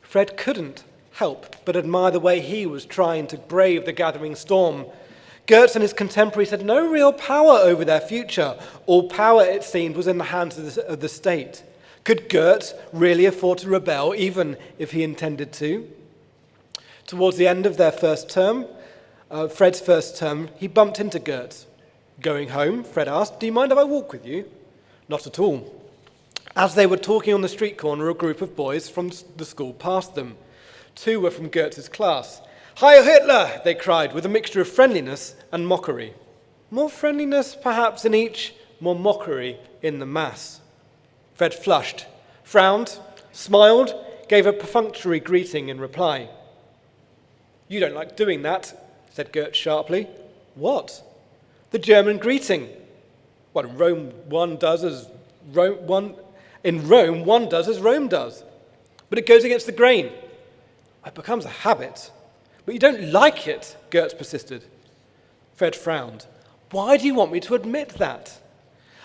Fred couldn't help but admire the way he was trying to brave the gathering storm. Götz and his contemporaries had no real power over their future. All power, it seemed, was in the hands of the state. Could Götz really afford to rebel, even if he intended to? Towards the end of their first term, Fred's first term, he bumped into Götz. Going home, Fred asked, "Do you mind if I walk with you?" "Not at all." As they were talking on the street corner, a group of boys from the school passed them. 2 were from Götz's class. "Heil Hitler!" they cried, with a mixture of friendliness and mockery. More friendliness, perhaps, in each, more mockery in the mass. Fred flushed, frowned, smiled, gave a perfunctory greeting in reply. "You don't like doing that," said Götz sharply. "What?" "The German greeting." "Well, in Rome, one does as Rome does. But it goes against the grain. It becomes a habit." "But you don't like it," Götz persisted. Fred frowned. "Why do you want me to admit that?"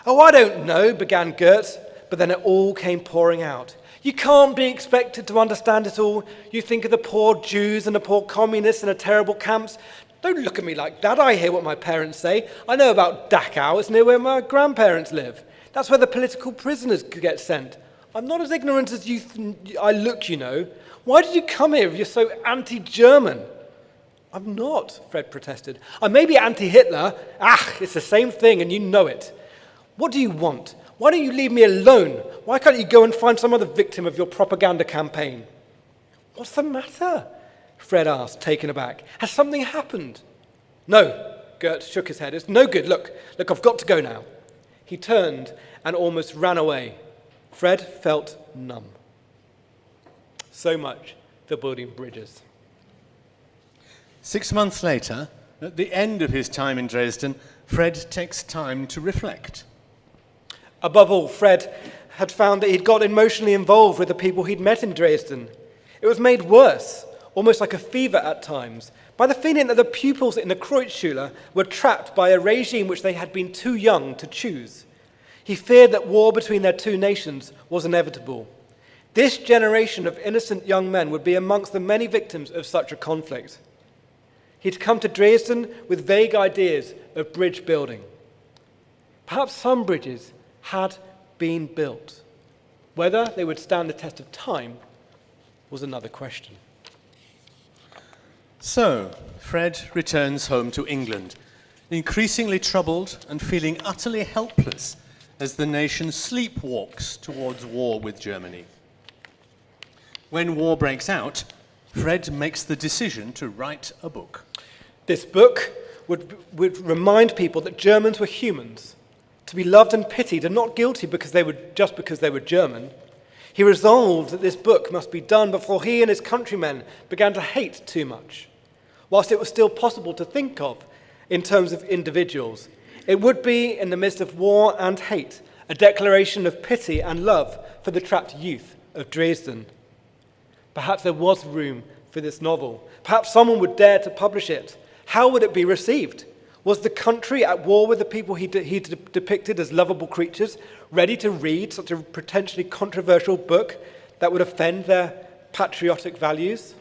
"Oh, I don't know," began Götz, but then it all came pouring out. "You can't be expected to understand it all. You think of the poor Jews and the poor communists and the terrible camps. Don't look at me like that. I hear what my parents say. I know about Dachau. It's near where my grandparents live. That's where the political prisoners get sent. I'm not as ignorant as I look, you know. Why did you come here if you're so anti-German?" I'm not, Fred protested. I may be anti-Hitler. It's the same thing and you know it. What do you want? Why don't you leave me alone? Why can't you go and find some other victim of your propaganda campaign? What's the matter? Fred asked, taken aback. Has something happened? No, Gert shook his head. It's no good. Look, I've got to go now. He turned and almost ran away. Fred felt numb. So much for building bridges. 6 months later, at the end of his time in Dresden, Fred takes time to reflect. Above all, Fred had found that he'd got emotionally involved with the people he'd met in Dresden. It was made worse, almost like a fever at times, by the feeling that the pupils in the Kreuzschule were trapped by a regime which they had been too young to choose. He feared that war between their two nations was inevitable. This generation of innocent young men would be amongst the many victims of such a conflict. He'd come to Dresden with vague ideas of bridge building. Perhaps some bridges had been built. Whether they would stand the test of time was another question. So, Fred returns home to England, increasingly troubled and feeling utterly helpless as the nation sleepwalks towards war with Germany. When war breaks out, Fred makes the decision to write a book. This book would remind people that Germans were humans, to be loved and pitied and not guilty because they were German. He resolved that this book must be done before he and his countrymen began to hate too much. Whilst it was still possible to think of in terms of individuals, it would be, in the midst of war and hate, a declaration of pity and love for the trapped youth of Dresden. Perhaps there was room for this novel. Perhaps someone would dare to publish it. How would it be received? Was the country at war with the people he depicted as lovable creatures, ready to read such a potentially controversial book that would offend their patriotic values?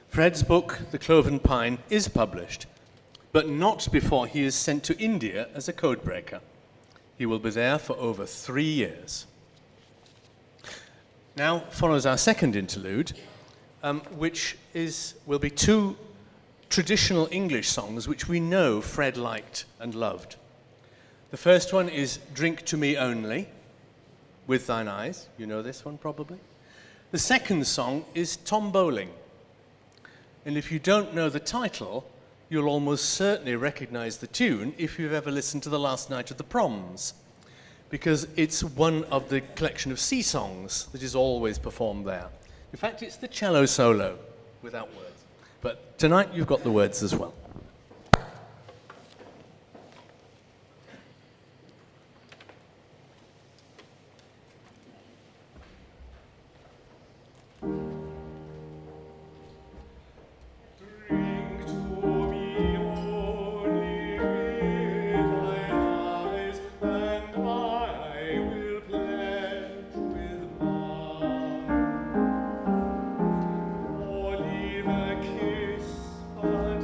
Fred's book, The Cloven Pine, is published, but not before he is sent to India as a codebreaker. He will be there for over 3 years. Now follows our second interlude, which will be 2 traditional English songs which we know Fred liked and loved. The first one is Drink to Me Only, With Thine Eyes. You know this one probably. The second song is Tom Bowling. And if you don't know the title, you'll almost certainly recognize the tune if you've ever listened to The Last Night of the Proms, because it's one of the collection of sea songs that is always performed there. In fact, it's the cello solo without words. But tonight you've got the words as well. Kiss, but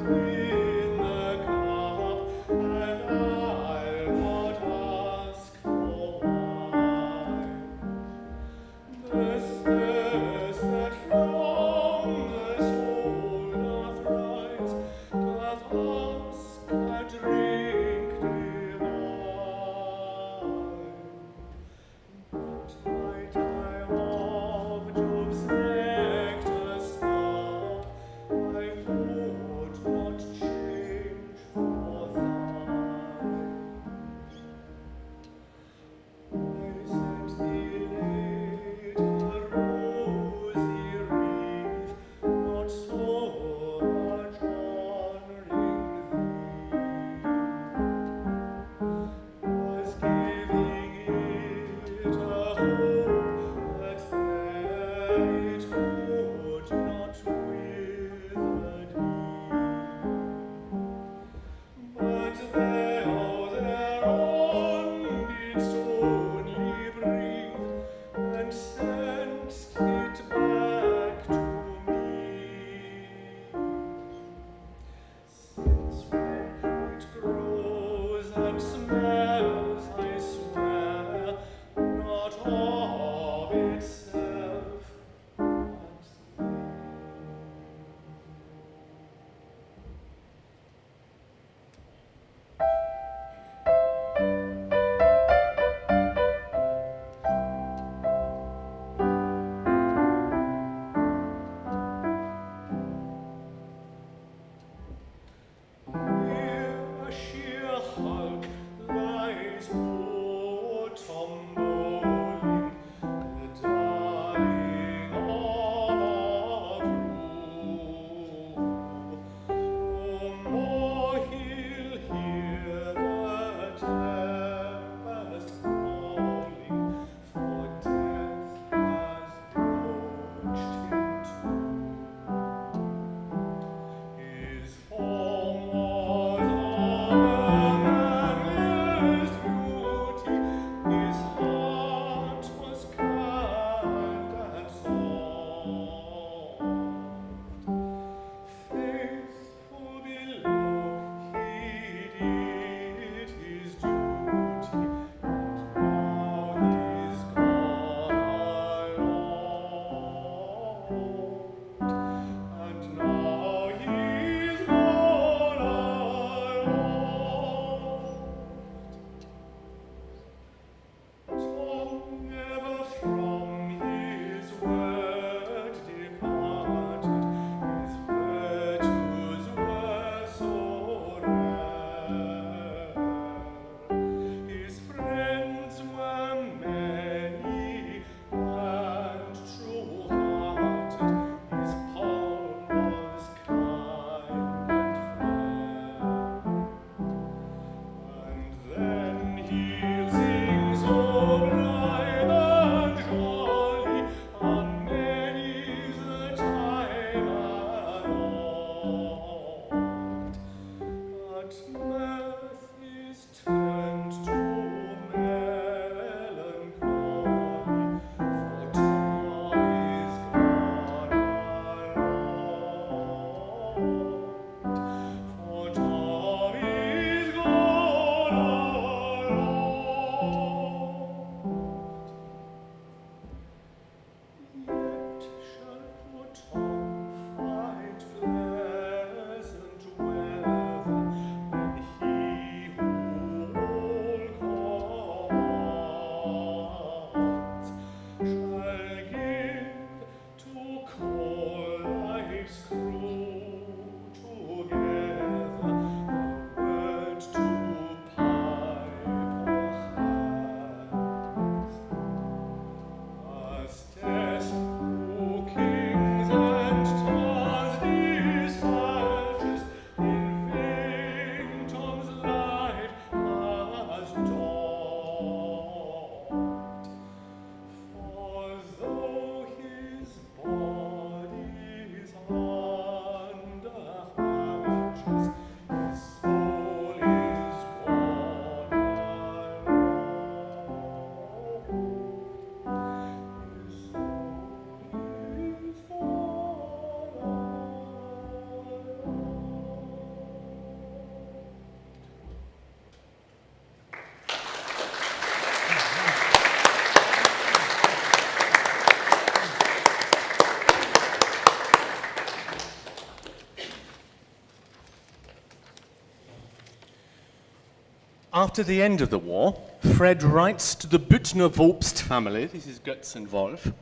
After the end of the war, Fred writes to the Büttner Wobst family, this is Götz and Wolf,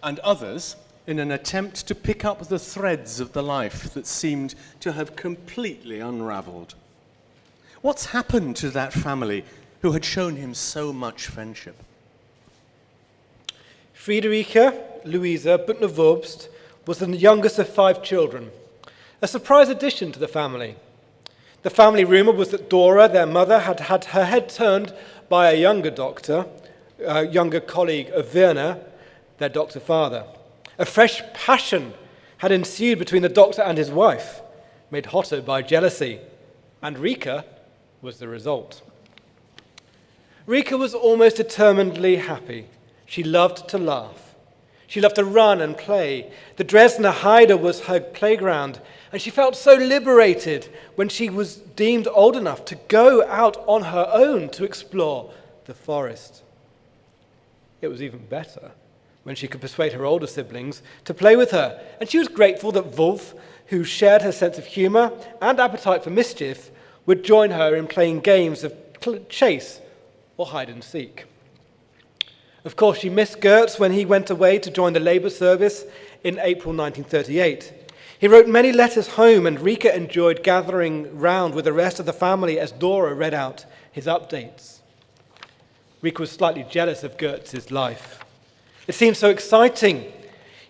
and others, in an attempt to pick up the threads of the life that seemed to have completely unraveled. What's happened to that family who had shown him so much friendship? Friederike Luisa Büttner-Wobst was the youngest of 5 children, a surprise addition to the family. The family rumour was that Dora, their mother, had had her head turned by a younger doctor, a younger colleague of Werner, their doctor father. A fresh passion had ensued between the doctor and his wife, made hotter by jealousy, and Rike was the result. Rike was almost determinedly happy. She loved to laugh. She loved to run and play. The Dresdner Heide was her playground, and she felt so liberated when she was deemed old enough to go out on her own to explore the forest. It was even better when she could persuade her older siblings to play with her, and she was grateful that Wolf, who shared her sense of humour and appetite for mischief, would join her in playing games of chase or hide and seek. Of course, she missed Götz when he went away to join the Labour Service in April 1938. He wrote many letters home, and Rike enjoyed gathering round with the rest of the family as Dora read out his updates. Rike was slightly jealous of Götz's life. It seemed so exciting.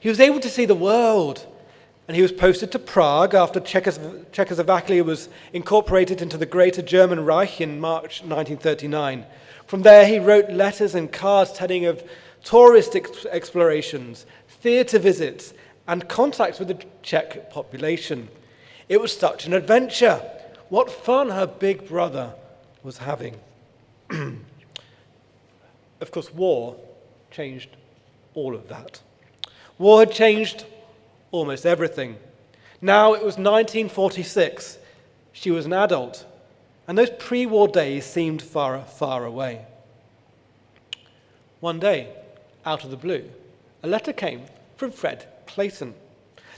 He was able to see the world, and he was posted to Prague after Czechoslovakia was incorporated into the Greater German Reich in March 1939. From there, he wrote letters and cards telling of tourist explorations, theatre visits, and contacts with the Czech population. It was such an adventure. What fun her big brother was having. Of course, war changed all of that. War had changed almost everything. Now it was 1946. She was an adult, and those pre-war days seemed far, far away. One day, out of the blue, a letter came from Fred Clayton.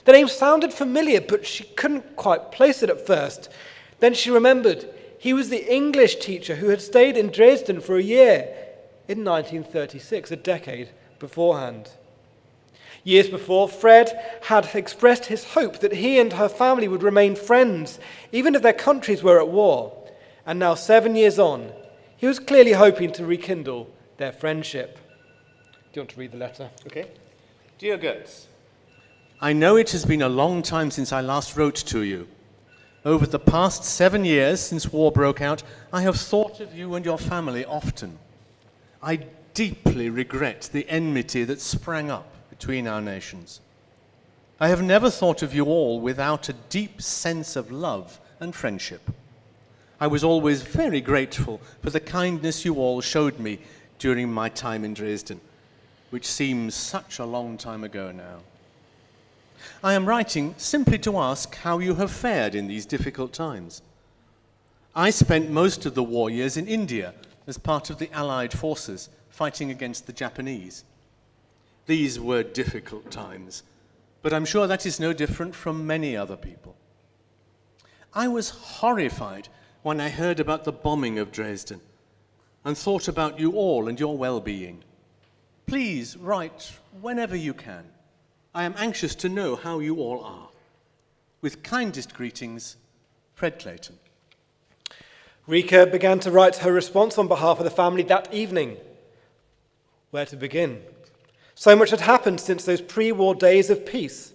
The name sounded familiar, but she couldn't quite place it at first. Then she remembered he was the English teacher who had stayed in Dresden for a year in 1936, a decade beforehand. Years before, Fred had expressed his hope that he and her family would remain friends, even if their countries were at war. And now, 7 years on, he was clearly hoping to rekindle their friendship. Do you want to read the letter? Okay. Dear Götz, I know it has been a long time since I last wrote to you. Over the past 7 years since war broke out, I have thought of you and your family often. I deeply regret the enmity that sprang up between our nations. I have never thought of you all without a deep sense of love and friendship. I was always very grateful for the kindness you all showed me during my time in Dresden, which seems such a long time ago now. I am writing simply to ask how you have fared in these difficult times. I spent most of the war years in India as part of the Allied forces fighting against the Japanese. These were difficult times, but I'm sure that is no different from many other people. I was horrified when I heard about the bombing of Dresden and thought about you all and your well-being. Please write whenever you can. I am anxious to know how you all are. With kindest greetings, Fred Clayton. Rike began to write her response on behalf of the family that evening. Where to begin? So much had happened since those pre-war days of peace.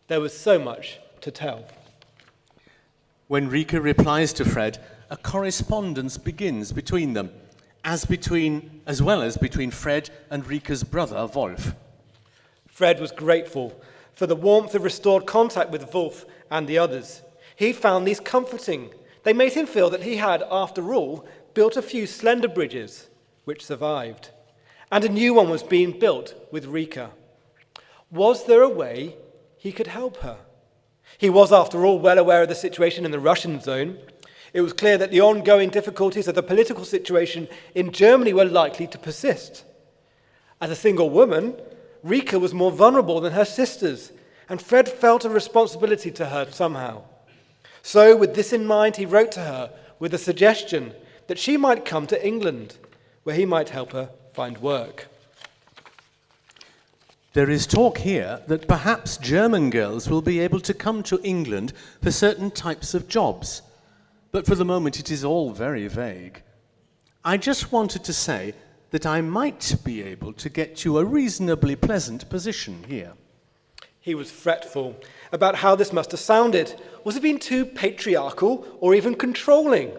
There was so much to tell. When Rike replies to Fred, a correspondence begins between them, as well as between Fred and Rike's brother, Wolf. Fred was grateful for the warmth of restored contact with Wolf and the others. He found these comforting. They made him feel that he had, after all, built a few slender bridges, which survived. And a new one was being built with Rike. Was there a way he could help her? He was, after all, well aware of the situation in the Russian zone. It was clear that the ongoing difficulties of the political situation in Germany were likely to persist. As a single woman, Rike was more vulnerable than her sisters, and Fred felt a responsibility to her somehow. So, with this in mind, he wrote to her with a suggestion that she might come to England, where he might help her find work. There is talk here that perhaps German girls will be able to come to England for certain types of jobs. But for the moment, it is all very vague. I just wanted to say that I might be able to get you a reasonably pleasant position here. He was fretful about how this must have sounded. Was it being too patriarchal or even controlling?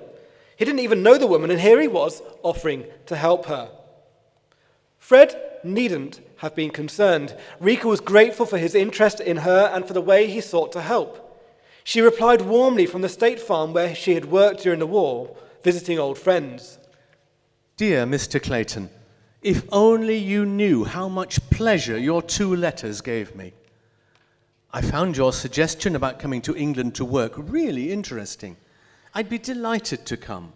He didn't even know the woman, and here he was offering to help her. Fred needn't have been concerned. Rike was grateful for his interest in her and for the way he sought to help. She replied warmly from the state farm where she had worked during the war, visiting old friends. Dear Mr. Clayton, if only you knew how much pleasure your 2 letters gave me. I found your suggestion about coming to England to work really interesting. I'd be delighted to come,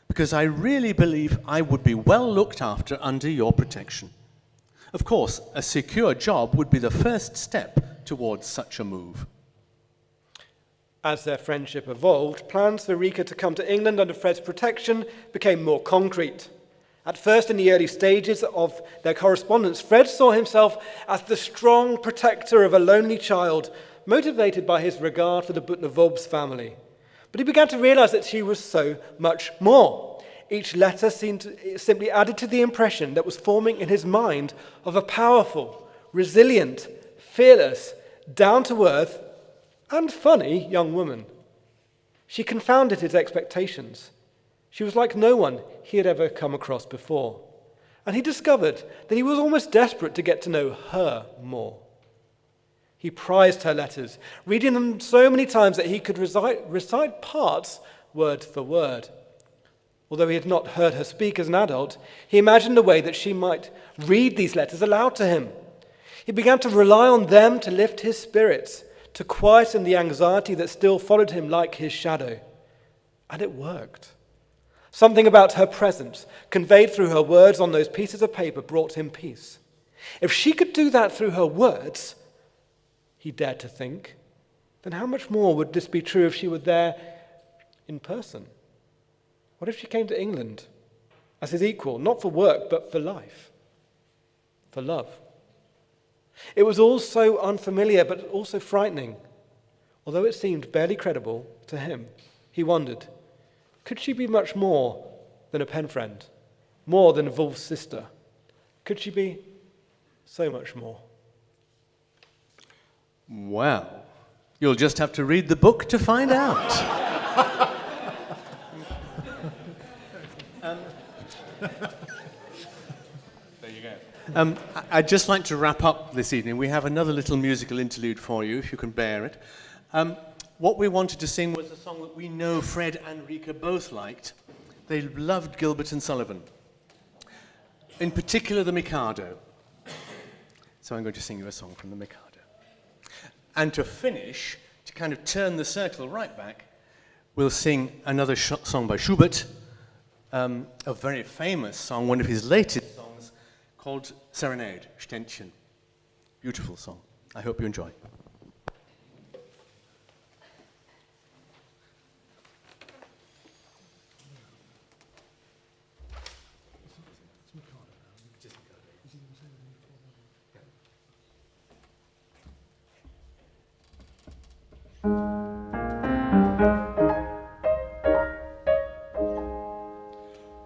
because I really believe I would be well looked after under your protection. Of course, a secure job would be the first step towards such a move. As their friendship evolved, plans for Rike to come to England under Fred's protection became more concrete. At first, in the early stages of their correspondence, Fred saw himself as the strong protector of a lonely child, motivated by his regard for the Butner-Vobs family. But he began to realize that she was so much more. Each letter simply added to the impression that was forming in his mind of a powerful, resilient, fearless, down-to-earth, and funny young woman. She confounded his expectations. She was like no one he had ever come across before. And he discovered that he was almost desperate to get to know her more. He prized her letters, reading them so many times that he could recite parts word for word. Although he had not heard her speak as an adult, he imagined a way that she might read these letters aloud to him. He began to rely on them to lift his spirits, to quieten the anxiety that still followed him like his shadow. And it worked. Something about her presence, conveyed through her words on those pieces of paper, brought him peace. If she could do that through her words, he dared to think, then how much more would this be true if she were there in person? What if she came to England as his equal, not for work, but for life, for love? It was all so unfamiliar, but also frightening. Although it seemed barely credible to him, he wondered, could she be much more than a pen friend, more than Wolf's sister? Could she be so much more? Well, you'll just have to read the book to find out. There you go. I'd just like to wrap up this evening. We have another little musical interlude for you, if you can bear it. What we wanted to sing was a song that we know Fred and Rike both liked. They loved Gilbert and Sullivan. In particular, the Mikado. So I'm going to sing you a song from the Mikado. And to finish, to kind of turn the circle right back, we'll sing another song by Schubert, a very famous song, one of his latest songs, called Serenade, Ständchen. Beautiful song. I hope you enjoy.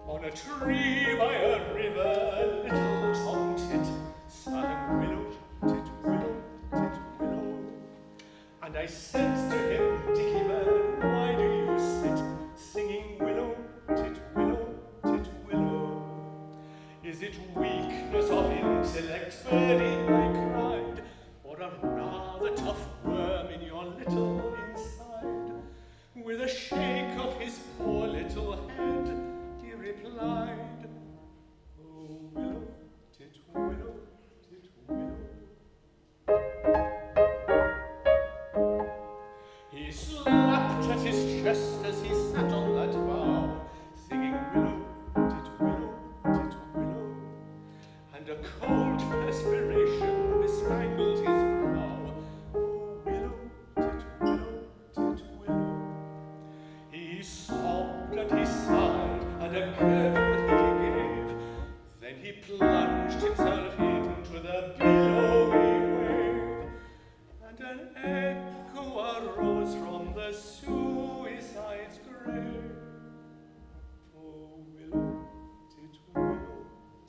On a tree by a river, little Tom Tit sang willow, tit, willow. And I said to him, Dicky bird, why do you sit singing willow, tit, willow? Is it weakness of intellect, birdie, I cried, or a rather tough worm in your little inside? With a shake of his poor little head, he replied, oh, willow, tit, willow. He slapped at his chest as he sat on that bough, singing willow, tit, willow. And a cold perspiration bespangled his brow. Oh, willow, tit, willow. He sobbed and he sighed, and a he plunged himself into the billowy wave, and an echo arose from the suicide's grave. Oh, willow, tit willow,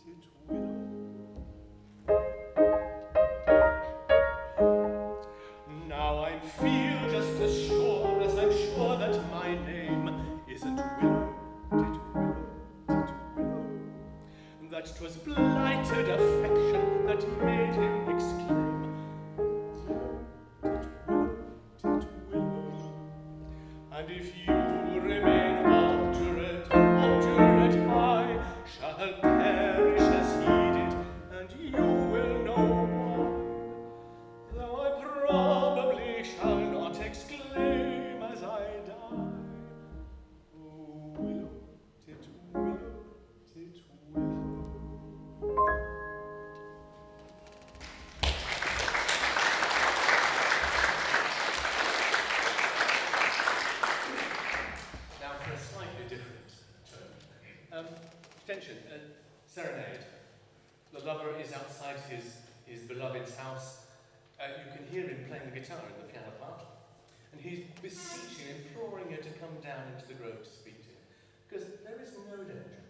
tit willow. Now I feel just as sure as I'm sure that my name isn't Willow, tit willow, tit willow, that 'twas blighted affection that made him exclaim, Willow, tit willow. And if you remain obdurate, I shall perish as he did, and you will know why. Though I probably shall not exclaim as I die, oh, willow, tit willow, tit willow. Now for a slightly different tone. Attention, serenade. The lover is outside his beloved's house. You can hear him playing the guitar in the piano part. And he's beseeching, imploring her to come down into the grove to speak to him. Because there is no danger.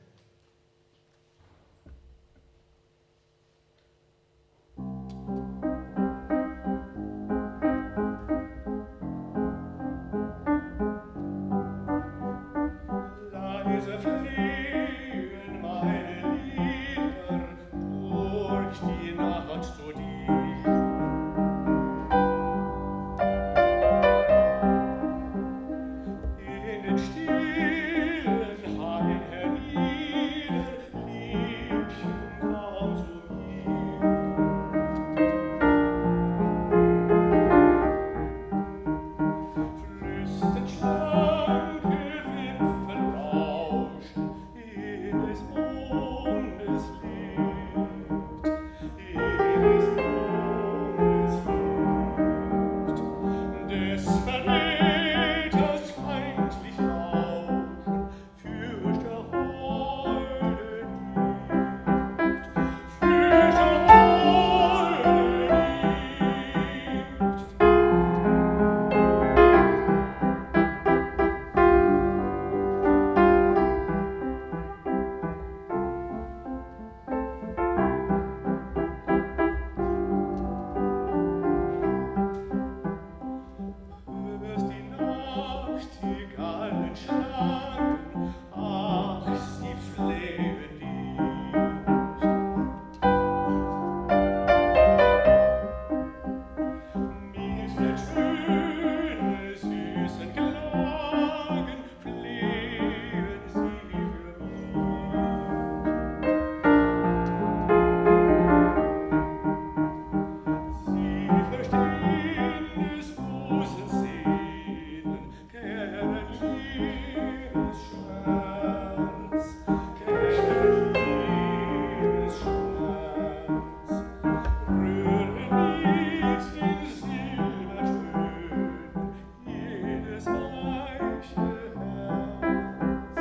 Leise fliehen meine Lieder durch die Nacht zu dir. In den stillen Hain hernieder, Liebchen, komm zu mir. Flüsternd schlanke Wipfel rauschen in des Mondes Licht, des Verräters feindlich Rauschen fürchte heute nicht, fürchte heute nicht. Hörst die Nachtigallen schlagen, ach, sie flehen dich. Mit der Töne süßen Klagen flehen sie für mich. Sie verstehen des Busen Sehnen, kennen Liebesschmerz, kennen Liebesschmerz. Rühren mit den Silbertönen jedes weiche Herz,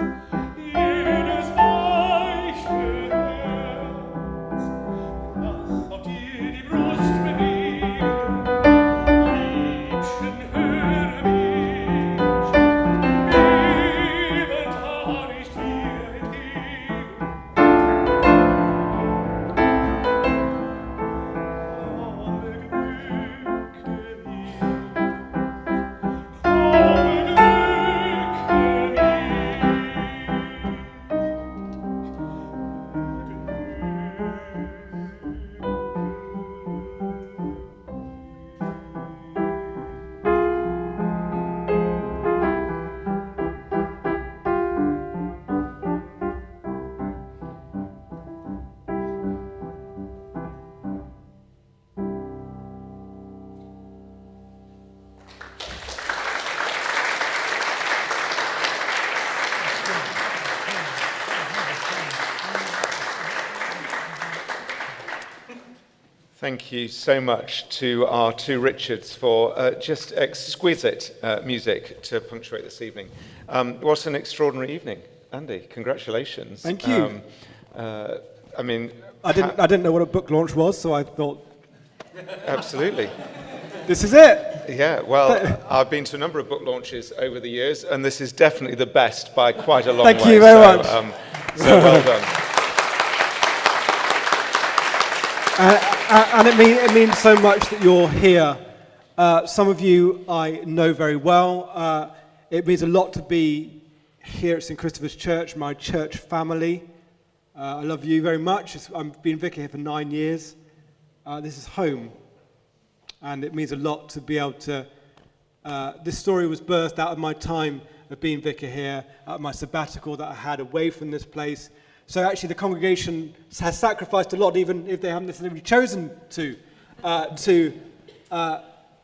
jedes weiche Herz. Lass auf dir die Brust bewegen, Liebchen, höre mich, bebend hau ich dir entgegen. Komme, glücke mich, Thank you so much to our two Richards for just exquisite music to punctuate this evening. What an extraordinary evening. Andy, congratulations. Thank you. I mean... I didn't know what a book launch was, so I thought, Absolutely. this is it. Yeah, well, I've been to a number of book launches over the years, and this is definitely the best by quite a long way. Thank you very much. So well done. And it means so much that you're here. Some of you I know very well. It means a lot to be here at St. Christopher's Church, my church family. I love you very much. I've been vicar here for 9 years. This is home. And it means a lot to be able to... this story was birthed out of my time of being vicar here, out of my sabbatical that I had away from this place. So actually the congregation has sacrificed a lot, even if they haven't necessarily chosen to, so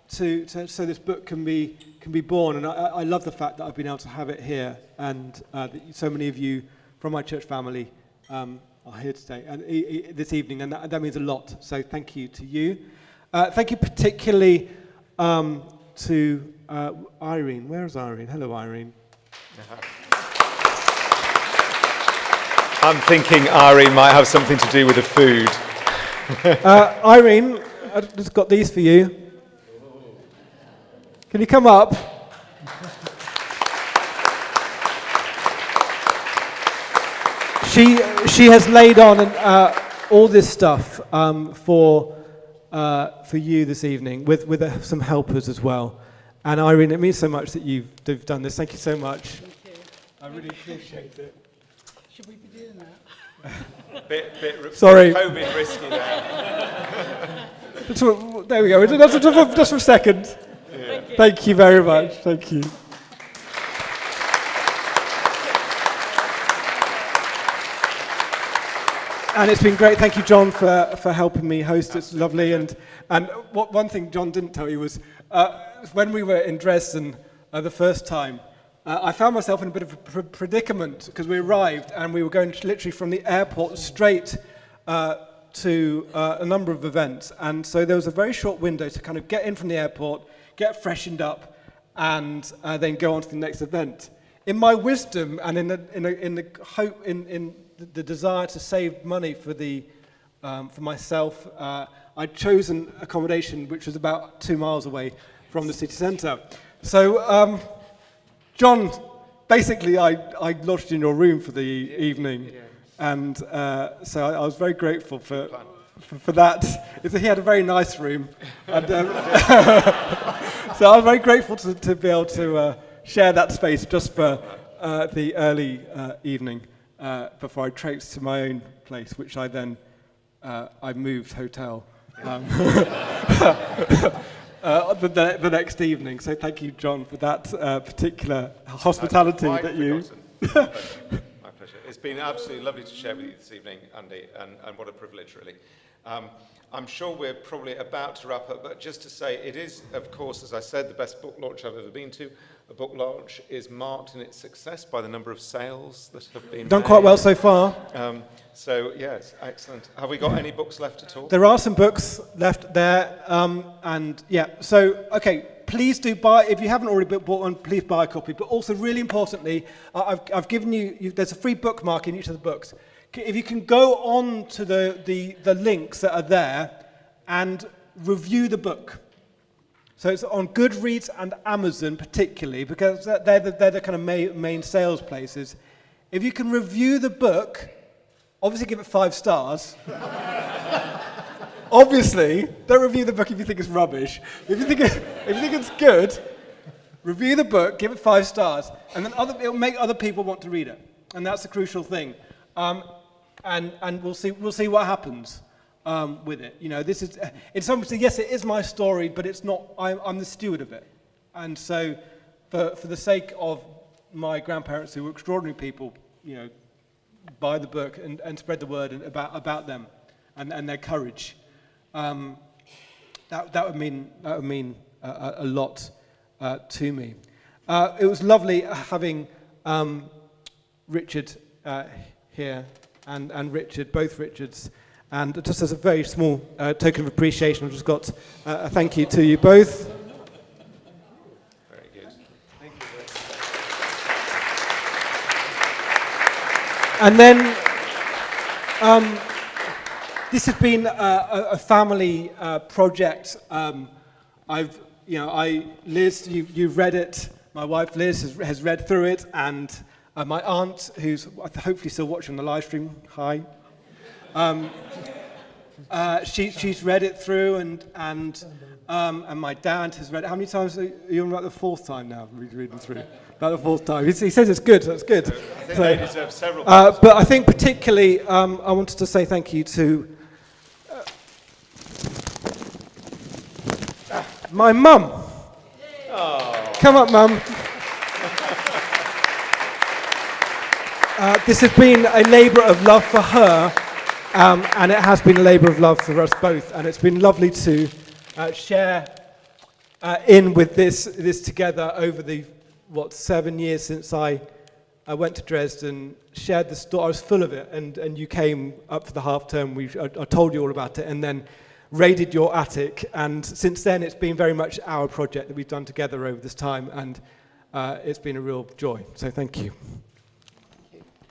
this book can be born. And I love the fact that I've been able to have it here, and that so many of you from my church family are here today and this evening, and that means a lot. So thank you to you. Thank you particularly to Irene. Where is Irene? Hello, Irene. I'm thinking Irene might have something to do with the food. Irene, I've just got these for you. Can you come up? She has laid on all this stuff for you this evening with some helpers as well. And Irene, it means so much that you've done this. Thank you so much. Thank you. I really appreciate it. Should we be doing that? Bit Sorry. COVID risky there. There we go. Just for a second. Yeah. Thank you very much. Thank you. And it's been great. Thank you, John, for helping me host. It's lovely. And one thing John didn't tell you was when we were in Dresden the first time, I found myself in a bit of a predicament because we arrived and we were going literally from the airport straight to a number of events. And so there was a very short window to kind of get in from the airport, get freshened up, and then go on to the next event. In my wisdom and in the hope, in the desire to save money for myself, I'd chosen accommodation which was about 2 miles away from the city centre. So, John, basically I lodged in your room for the evening, and so I was very grateful for that. He had a very nice room, and so I was very grateful to be able to share that space just for the early evening before I traipsed to my own place, which I then I moved hotel the next evening. So thank you, John, for that particular hospitality that you... My pleasure. It's been absolutely lovely to share with you this evening, Andy, and what a privilege, really. I'm sure we're probably about to wrap up, but just to say, it is, of course, as I said, the best book launch I've ever been to. A book launch is marked in its success by the number of sales that have been Done made. quite well so far. So, yes, excellent. Have we got any books left at all? There are some books left there, and yeah, so, okay, please do buy, if you haven't already bought one, please buy a copy, but also really importantly, I've given you, there's a free bookmark in each of the books. If you can go on to the links that are there and review the book. So it's on Goodreads and Amazon particularly, because they're the kind of main sales places. If you can review the book, obviously give it 5 stars. Obviously, don't review the book if you think it's rubbish. If you think it's good, review the book, give it 5 stars, and then it'll make other people want to read it. And that's the crucial thing. And we'll see what happens with it. You know, this is in some sense, yes, it is my story, but it's not. I'm the steward of it. And so, for the sake of my grandparents, who were extraordinary people, you know, buy the book and spread the word about them and their courage. That would mean a lot to me. It was lovely having Richard here and Richard, both Richards, and just as a very small token of appreciation, I've just got a thank you to you both. Very good. Thank you. And then This has been a family project. Liz, you've read it. My wife Liz has read through it, and my aunt, who's hopefully still watching the live stream, hi. She's read it through, and my dad has read it. How many times are you on about the fourth time now? Reading through about the fourth time. He says it's good. So that's good. I think they deserve several. But I think particularly, I wanted to say thank you to my mum. Oh. Come up, mum. This has been a labour of love for her, and it has been a labour of love for us both. And it's been lovely to share in with this together over the 7 years since I went to Dresden. Shared the story. I was full of it, and you came up for the half term. I told you all about it, and then raided your attic. And since then, it's been very much our project that we've done together over this time, and it's been a real joy. So thank you.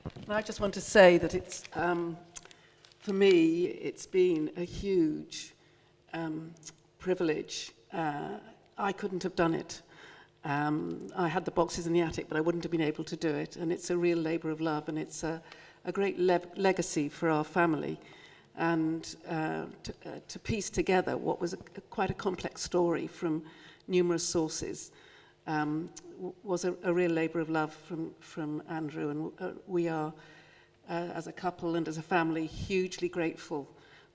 And I just want to say that it's, for me, it's been a huge privilege. I couldn't have done it. I had the boxes in the attic, but I wouldn't have been able to do it. And it's a real labour of love, and it's a great legacy for our family. And to piece together what was quite a complex story from numerous sources was a real labour of love from Andrew, and we are, as a couple and as a family, hugely grateful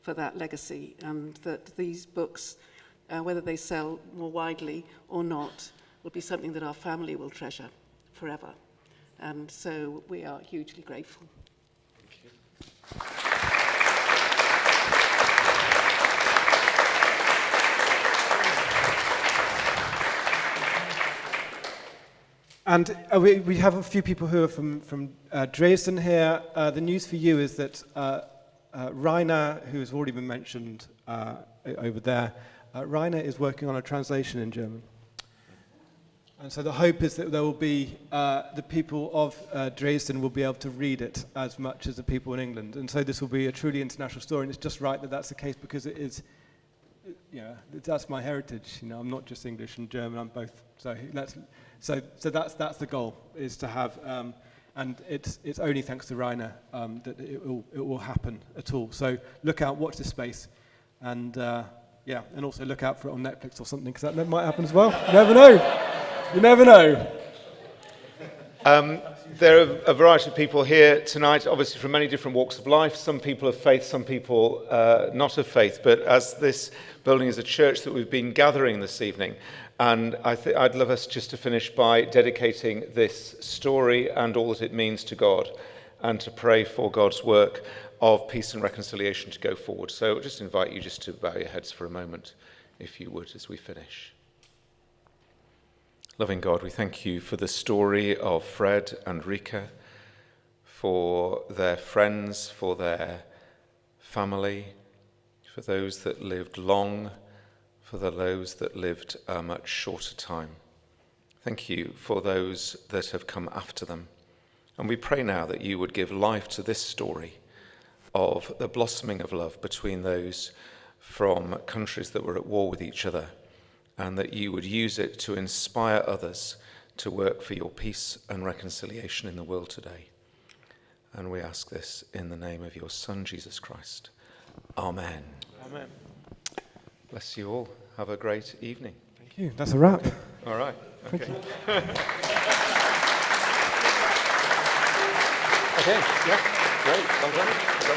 for that legacy, and that these books, whether they sell more widely or not, will be something that our family will treasure forever. And so we are hugely grateful. Thank you. And we have a few people who are from Dresden here. The news for you is that Rainer, who has already been mentioned over there, Rainer is working on a translation in German. And so the hope is that there will be, the people of Dresden will be able to read it as much as the people in England. And so this will be a truly international story, and it's just right that that's the case, because it is, that's my heritage. I'm not just English and German, I'm both. So that's the goal, is to have, and it's only thanks to Rainer that it will happen at all. So look out, watch this space, and and also look out for it on Netflix or something, because that might happen as well. You never know. You never know. There are a variety of people here tonight, obviously from many different walks of life. Some people of faith, some people not of faith. But as this building is a church that we've been gathering this evening, and I'd love us just to finish by dedicating this story and all that it means to God, and to pray for God's work of peace and reconciliation to go forward. So I'll just invite you just to bow your heads for a moment, if you would, as we finish. Loving God, we thank you for the story of Fred and Rike, for their friends, for their family, for those that lived long, for those that lived a much shorter time. Thank you for those that have come after them. And we pray now that you would give life to this story of the blossoming of love between those from countries that were at war with each other, and that you would use it to inspire others to work for your peace and reconciliation in the world today. And we ask this in the name of your Son, Jesus Christ. Amen. Amen. Bless you all. Have a great evening. Thank you. That's a wrap. All right. Okay. Thank you. Okay. Yeah. Great. Well done.